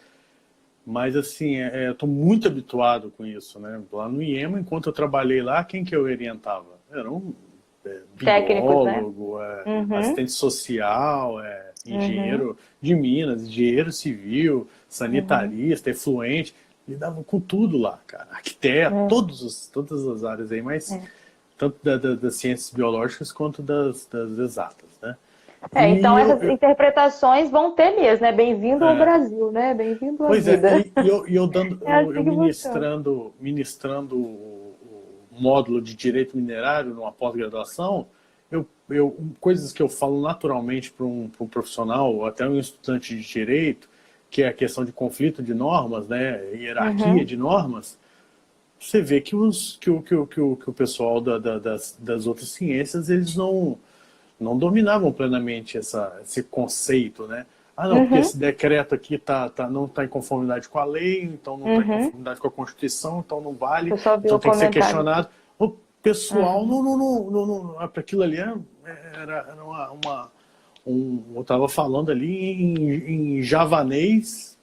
mas assim, eu estou muito habituado com isso, né? Lá no IEMA, enquanto eu trabalhei lá, quem que eu orientava? Era um biólogo, assistente social, engenheiro de Minas, engenheiro civil, sanitarista, efluente, lidava com tudo lá, cara. Arquiteto, todas as áreas aí, mas tanto das ciências biológicas quanto das exatas, né? Então essas interpretações vão ter mesmo, né? Bem-vindo ao Brasil, né? Bem-vindo à vida. Eu ministrando o módulo de Direito Minerário numa pós-graduação, coisas que eu falo naturalmente para um profissional, ou até um estudante de Direito, que é a questão de conflito de normas, né? Hierarquia de normas, você vê que o pessoal das outras ciências, eles não dominavam plenamente esse conceito, né? Não, porque esse decreto aqui não está em conformidade com a lei, então não está em conformidade com a Constituição, então não vale, então tem que ser questionado. O pessoal, para aquilo ali era eu estava falando ali em javanês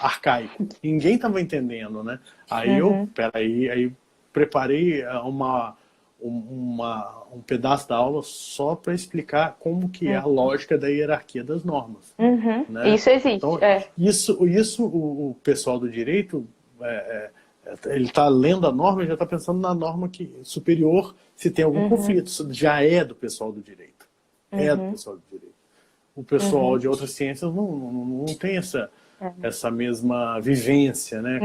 arcaico. Ninguém estava entendendo, né? Aí aí preparei um pedaço da aula só para explicar como que é a lógica da hierarquia das normas. Né? Isso existe. Então, isso o pessoal do direito, ele está lendo a norma e já está pensando na norma superior, se tem algum conflito. Isso já é do pessoal do direito. É do pessoal do direito. O pessoal de outras ciências não tem essa mesma vivência, né?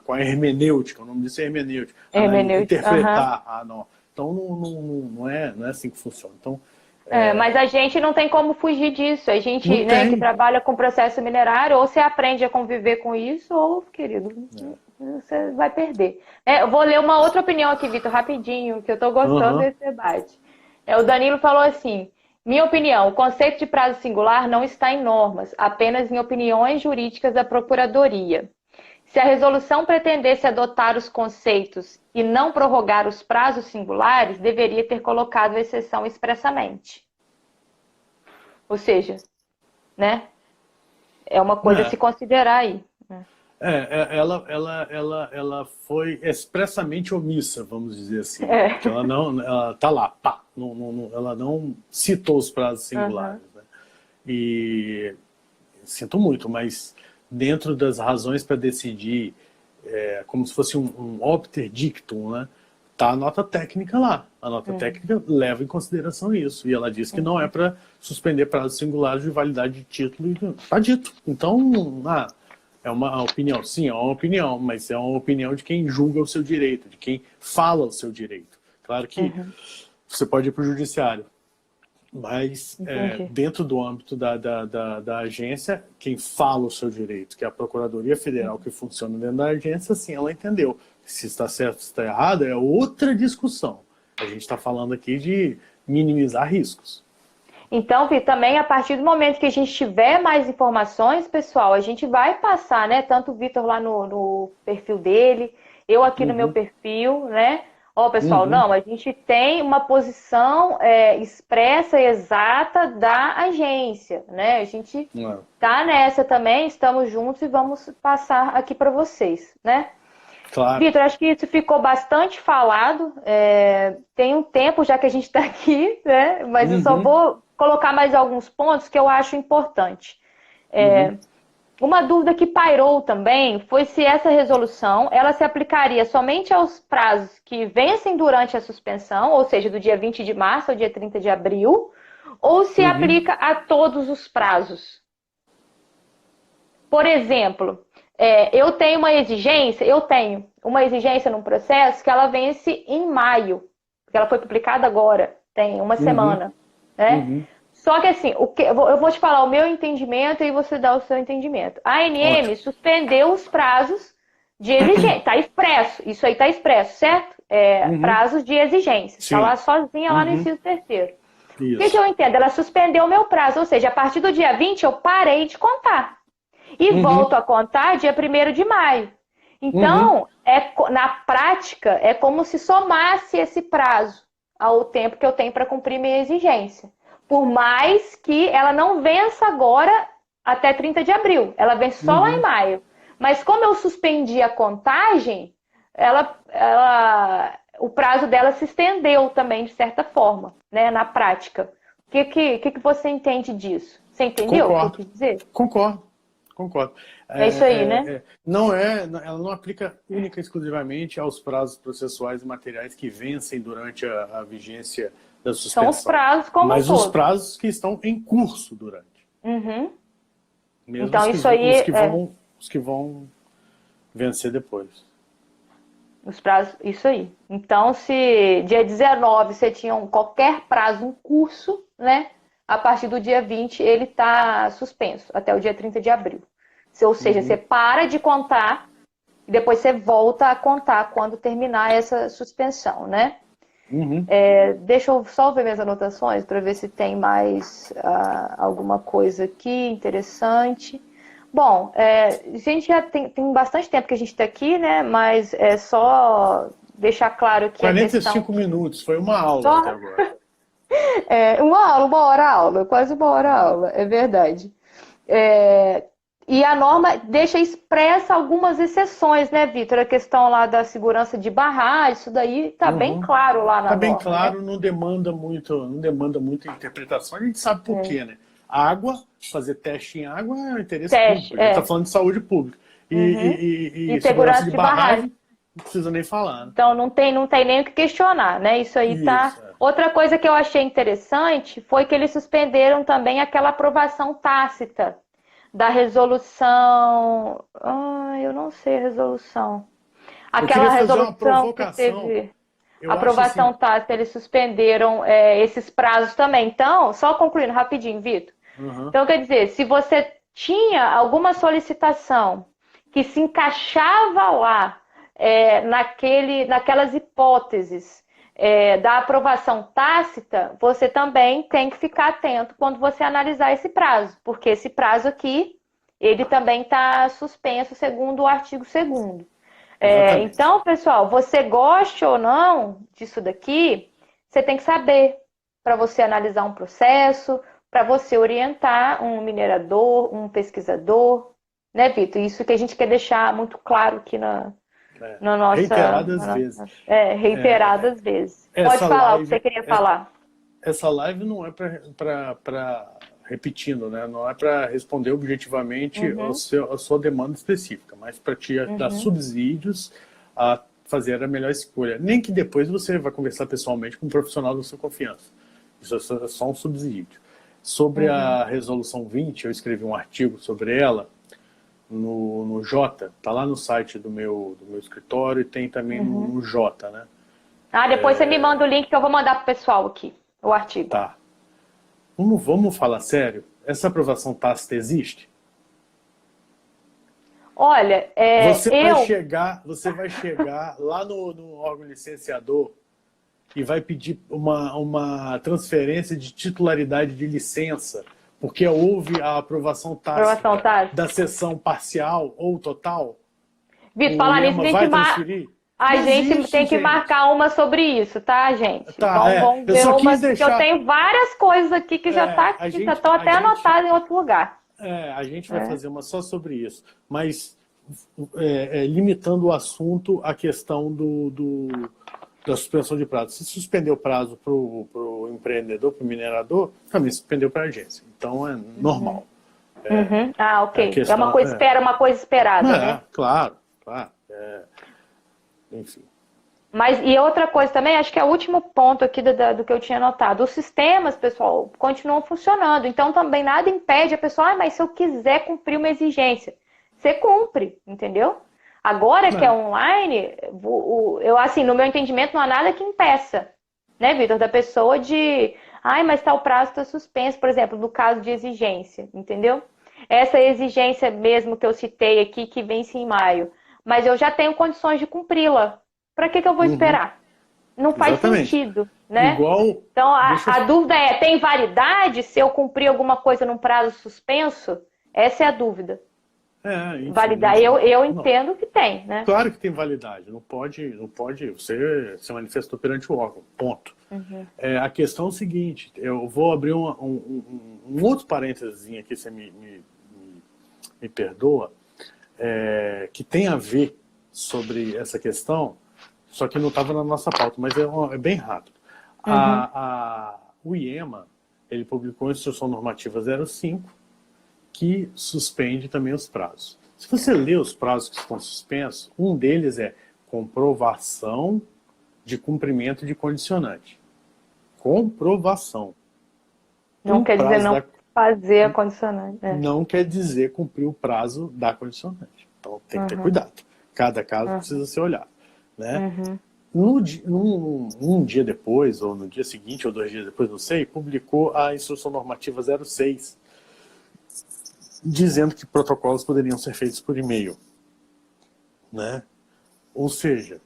Com a hermenêutica. O nome disso é hermenêutica. Interpretar a norma. Então, não é assim que funciona. Então, mas a gente não tem como fugir disso. A gente, né, que trabalha com processo minerário, ou você aprende a conviver com isso, ou, querido, você vai perder. Eu vou ler uma outra opinião aqui, Vitor, rapidinho, que eu estou gostando desse debate. O Danilo falou assim: minha opinião, o conceito de prazo singular não está em normas, apenas em opiniões jurídicas da Procuradoria. Se a resolução pretendesse adotar os conceitos e não prorrogar os prazos singulares, deveria ter colocado a exceção expressamente. Ou seja, né? É uma coisa a se considerar aí. Ela foi expressamente omissa, vamos dizer assim. Ela tá lá, pá. Ela não citou os prazos singulares. Né? E sinto muito, mas dentro das razões para decidir, como se fosse um obter dictum, né? Tá a nota técnica lá. A nota técnica leva em consideração isso. E ela diz que não é para suspender prazos singulares de validade de título. Está dito. Então, é uma opinião. Sim, é uma opinião, mas é uma opinião de quem julga o seu direito, de quem fala o seu direito. Claro que você pode ir para o judiciário, mas dentro do âmbito da agência, quem fala o seu direito, que é a Procuradoria Federal que funciona dentro da agência, sim, ela entendeu. Se está certo, se está errado, é outra discussão. A gente está falando aqui de minimizar riscos. Então, Vi, também a partir do momento que a gente tiver mais informações, pessoal, a gente vai passar, né? Tanto o Vitor lá no perfil dele, eu aqui no meu perfil, né? Pessoal, não, a gente tem uma posição expressa e exata da agência, né? A gente tá nessa também, estamos juntos e vamos passar aqui para vocês, né? Claro. Vitor, acho que isso ficou bastante falado. Tem um tempo já que a gente está aqui, né? Mas eu só vou colocar mais alguns pontos que eu acho importante. Uma dúvida que pairou também foi se essa resolução ela se aplicaria somente aos prazos que vencem durante a suspensão, ou seja, do dia 20 de março ao dia 30 de abril, ou se aplica a todos os prazos. Por exemplo, eu tenho uma exigência num processo que ela vence em maio, porque ela foi publicada agora, tem uma semana, né? Só que assim, eu vou te falar o meu entendimento e você dá o seu entendimento. A ANM suspendeu os prazos de exigência, está expresso, isso aí está expresso, certo? Prazos de exigência, está lá sozinha lá no inciso 3º. O que eu entendo? Ela suspendeu o meu prazo, ou seja, a partir do dia 20 eu parei de contar. E volto a contar dia 1º de maio. Então, na prática, é como se somasse esse prazo ao tempo que eu tenho para cumprir minha exigência. Por mais que ela não vença agora até 30 de abril. Ela vence só lá em maio. Mas como eu suspendi a contagem, o prazo dela se estendeu também, de certa forma, né, na prática. O que você entende disso? Você entendeu o que eu quis dizer? Concordo. É isso aí, né? Ela não aplica única e exclusivamente aos prazos processuais e materiais que vencem durante a vigência da suspensão. São os prazos como mas todos. Os prazos que estão em curso durante. Mesmo então, isso aí os que vão vencer depois. Os prazos, isso aí. Então, se dia 19 você tinha qualquer prazo em curso, né? A partir do dia 20 ele está suspenso, até o dia 30 de abril. Ou seja, você para de contar e depois você volta a contar quando terminar essa suspensão, né? Deixa eu só ver minhas anotações para ver se tem mais alguma coisa aqui interessante. Bom, a gente já tem bastante tempo que a gente está aqui, né? Mas é só deixar claro que 45 minutos, foi uma aula até agora. Uma hora aula, quase uma hora aula, é verdade. E a norma deixa expressa algumas exceções, né, Vitor? A questão lá da segurança de barragem, isso daí está bem claro lá na Tá bem norma, claro, né? não demanda muita interpretação. A gente sabe por quê, né? Água, fazer teste em água é um interesse Teste, público. A gente está falando de saúde pública. E E segurança segurança de de barragem. barragem, não precisa nem falar, né? Então não tem nem o que questionar, né? Isso aí tá. Isso, é. Outra coisa que eu achei interessante foi que eles suspenderam também aquela aprovação tácita da resolução. Ah, eu não sei a resolução. Eu Aquela queria fazer uma resolução que provocação. teve Eu acho aprovação assim. tácita, eles suspenderam esses prazos também. Então, só concluindo rapidinho, Vitor. Uhum. Então, quer dizer, se você tinha alguma solicitação que se encaixava lá naquelas hipóteses da aprovação tácita, você também tem que ficar atento quando você analisar esse prazo, porque esse prazo aqui, ele também está suspenso segundo o artigo 2º. Exatamente. Então, pessoal, você goste ou não disso daqui, você tem que saber para você analisar um processo, para você orientar um minerador, um pesquisador, né, Vitor? Isso que a gente quer deixar muito claro aqui na nossa. Reiteradas vezes. Reiteradas vezes. Pode falar o que você queria falar. Essa live não é para repetindo, né? Não é para responder objetivamente a sua demanda específica, mas para te dar subsídios a fazer a melhor escolha. Nem que depois você vá conversar pessoalmente com um profissional da sua confiança. Isso é só um subsídio. Sobre a Resolução 20, eu escrevi um artigo sobre ela no Jota, tá lá no site do meu escritório e tem também no Jota, né? Depois você me manda o link que eu vou mandar pro pessoal aqui, o artigo. Tá. Vamos falar sério? Essa aprovação tácita existe? Olha, você vai chegar lá no órgão licenciador e vai pedir uma transferência de titularidade de licença, porque houve a aprovação tácita da sessão parcial ou total? Vitor, falar nisso, a gente tem que marcar uma sobre isso, tá, gente? Vamos ver umas, porque eu tenho várias coisas aqui que já estão até anotadas em outro lugar. A gente vai fazer uma só sobre isso, mas limitando o assunto à questão da suspensão de prazo. Se suspender o prazo para o empreendedor, para o minerador, também suspendeu para a agência. Então é normal. Ok. É uma coisa esperada, né? Claro. Enfim. E outra coisa também, acho que é o último ponto aqui do que eu tinha notado. Os sistemas, pessoal, continuam funcionando. Então também nada impede a pessoa, mas se eu quiser cumprir uma exigência, você cumpre, entendeu? Agora que é online, no meu entendimento, não há nada que impeça, né, Vitor, da pessoa mas tal prazo está suspenso, por exemplo, no caso de exigência, entendeu? Essa exigência mesmo que eu citei aqui, que vence em maio, mas eu já tenho condições de cumpri-la. Para que eu vou esperar? Não faz sentido, né? Então, a dúvida é, tem validade se eu cumprir alguma coisa num prazo suspenso? Essa é a dúvida. Validar, eu entendo que tem, né? Claro que tem validade, não pode você se manifestou perante o órgão, ponto. A questão é o seguinte, eu vou abrir um outro parênteses aqui, você me perdoa, que tem a ver sobre essa questão, só que não estava na nossa pauta, mas é bem rápido. O IEMA, ele publicou a Instrução Normativa 05, que suspende também os prazos. Se você ler os prazos que estão suspensos, um deles é comprovação de cumprimento de condicionante. Comprovação. Não quer dizer não fazer a condicionante. Não quer dizer cumprir o prazo da condicionante. Então tem que ter cuidado. Cada caso precisa ser olhado. Né? Um dia depois, ou no dia seguinte, ou 2 dias depois, não sei, publicou a Instrução Normativa 06, dizendo que protocolos poderiam ser feitos por e-mail. Né? Ou seja,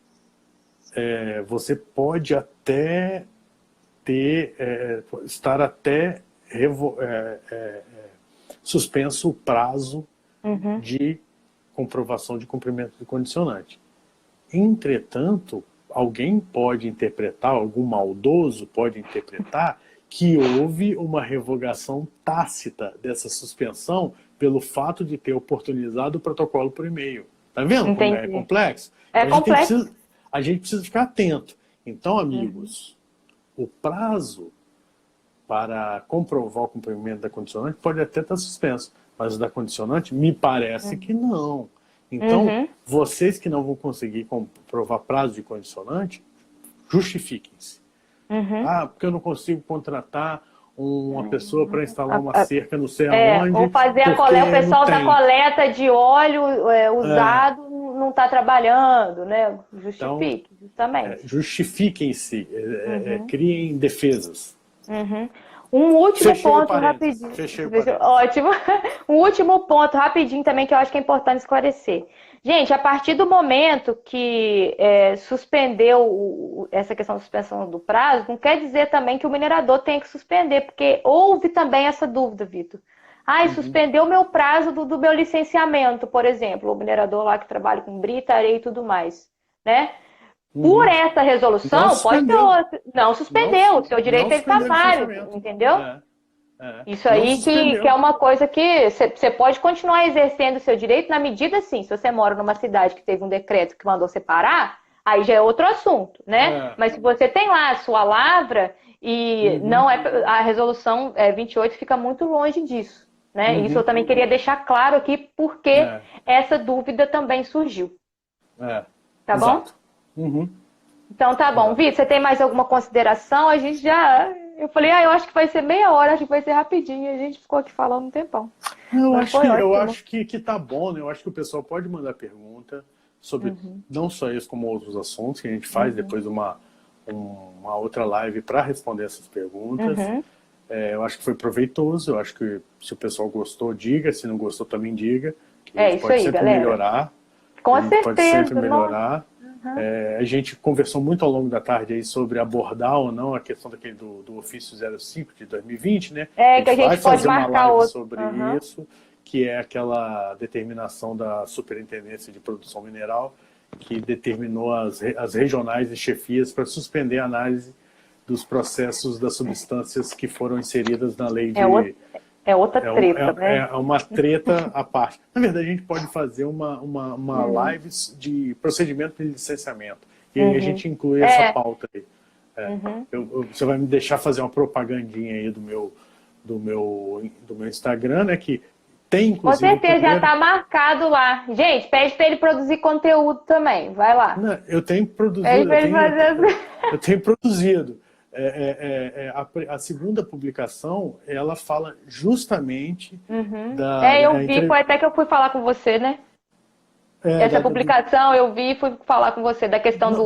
você pode até estar até suspenso o prazo de comprovação de cumprimento do condicionante. Entretanto, alguém pode interpretar, algum maldoso pode interpretar que houve uma revogação tácita dessa suspensão pelo fato de ter oportunizado o protocolo por e-mail. Tá vendo como é Entendi. complexo? É Então, complexo. a gente precisa ficar atento. Então, amigos, o prazo para comprovar o cumprimento da condicionante pode até estar suspenso, mas o da condicionante me parece que não. Então, vocês que não vão conseguir comprovar prazo de condicionante, justifiquem-se. Ah, porque eu não consigo contratar uma pessoa para instalar uma cerca não sei aonde. Ou fazer o pessoal da coleta de óleo usado não está trabalhando, né? Justifique, então, justamente. Justifiquem-se, criem defesas. Um último Fechei ponto o parênteses. rapidinho. Fechei o parênteses. Ótimo. Um último ponto rapidinho também que eu acho que é importante esclarecer. Gente, a partir do momento que suspendeu essa questão da suspensão do prazo, não quer dizer também que o minerador tem que suspender, porque houve também essa dúvida, Vitor. Suspendeu o meu prazo do meu licenciamento, por exemplo, o minerador lá que trabalha com brita, areia e tudo mais, né? Por essa resolução, pode ter outra. Não suspendeu, o seu direito está válido, entendeu? Isso aí que é uma coisa que você pode continuar exercendo o seu direito na medida, sim, se você mora numa cidade que teve um decreto que mandou separar, aí já é outro assunto, né? Mas se você tem lá a sua lavra e não é a resolução 28 fica muito longe disso, né? Isso eu também queria deixar claro aqui porque essa dúvida também surgiu. Tá bom? Então tá bom. Vitor, você tem mais alguma consideração? A gente já... Eu falei, eu acho que vai ser meia hora, acho que vai ser rapidinho. A gente ficou aqui falando um tempão. Eu acho que tá bom, né? Eu acho que o pessoal pode mandar pergunta sobre não só isso, como outros assuntos, que a gente faz depois uma outra live para responder essas perguntas. Eu acho que foi proveitoso, eu acho que se o pessoal gostou, diga, se não gostou também diga. Que a gente pode sempre melhorar. Com certeza. Pode sempre melhorar. A gente conversou muito ao longo da tarde aí sobre abordar ou não a questão do ofício 05 de 2020, né? Que a gente pode marcar outro. Sobre isso, que é aquela determinação da Superintendência de Produção Mineral, que determinou as regionais e chefias para suspender a análise dos processos das substâncias que foram inseridas na lei de... É outra treta, né? É uma treta à parte. Na verdade, a gente pode fazer uma live de procedimento de licenciamento. E aí a gente inclui essa pauta aí. Você vai me deixar fazer uma propagandinha aí do meu Instagram, né? Que tem, inclusive... Com certeza, já está marcado lá. Gente, pede para ele produzir conteúdo também. Vai lá. Não, eu tenho produzido. Eu tenho produzido. A segunda publicação, ela fala justamente eu vi, foi até que eu fui falar com você, né? Essa publicação eu vi e fui falar com você da questão das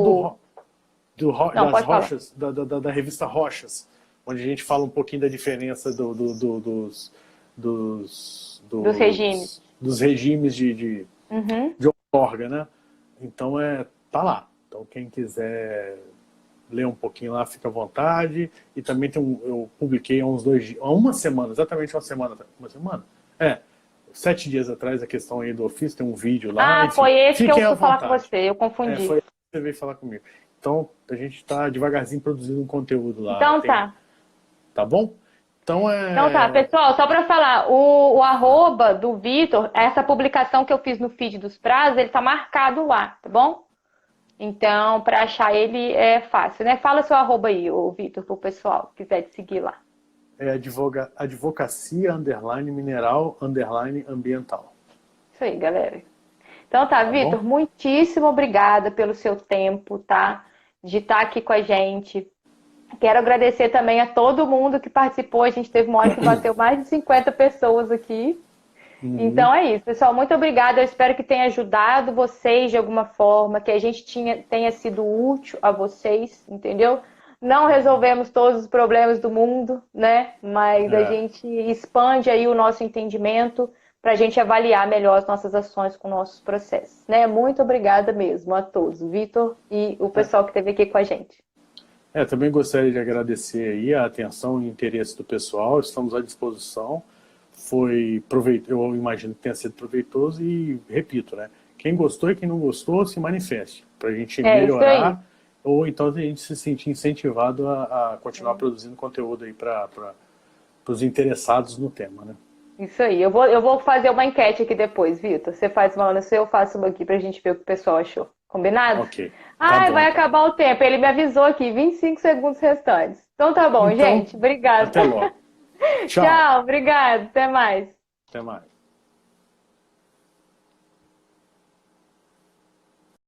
rochas, da revista Rochas, onde a gente fala um pouquinho da diferença dos regimes. Dos regimes de outorga, né? Então, tá lá. Então, quem quiser ler um pouquinho lá, fica à vontade. E também eu publiquei há uma semana, exatamente uma semana? 7 dias atrás, a questão aí do ofício, tem um vídeo lá. Enfim, foi esse que eu fui falar com você, eu confundi. Foi esse que você veio falar comigo. Então, a gente está devagarzinho produzindo um conteúdo lá. Então tá. Tá bom? Então tá, pessoal, só para falar, o arroba do Vitor, essa publicação que eu fiz no feed dos prazos, ele tá marcado lá, tá bom? Então, para achar ele é fácil, né? Fala seu arroba aí, o Vitor, pro pessoal que quiser te seguir lá. Advocacia _mineral _ambiental. Isso aí, galera. Então tá, Vitor, muitíssimo obrigada pelo seu tempo, tá? De estar aqui com a gente. Quero agradecer também a todo mundo que participou. A gente teve uma hora que bateu mais de 50 pessoas aqui. Então é isso, pessoal. Muito obrigada. Eu espero que tenha ajudado vocês de alguma forma, que a gente tenha sido útil a vocês, entendeu? Não resolvemos todos os problemas do mundo, né? Mas a gente expande aí o nosso entendimento para a gente avaliar melhor as nossas ações com nossos processos, né? Muito obrigada mesmo a todos, Vitor e o pessoal que esteve aqui com a gente. Também gostaria de agradecer aí a atenção e interesse do pessoal. Estamos à disposição. Eu imagino que tenha sido proveitoso e, repito, né? Quem gostou e quem não gostou, se manifeste, para a gente melhorar, ou então a gente se sentir incentivado a continuar produzindo conteúdo aí para os interessados no tema, né? Isso aí. Eu vou fazer uma enquete aqui depois, Vitor. Você faz uma no seu, eu faço uma aqui pra gente ver o que o pessoal achou. Combinado? Ok. Tá Ai, bom. vai acabar o tempo. Ele me avisou aqui, 25 segundos restantes. Então tá bom, Então, gente. Obrigada. até logo. Tchau. Tchau, obrigado. Até mais. Até mais.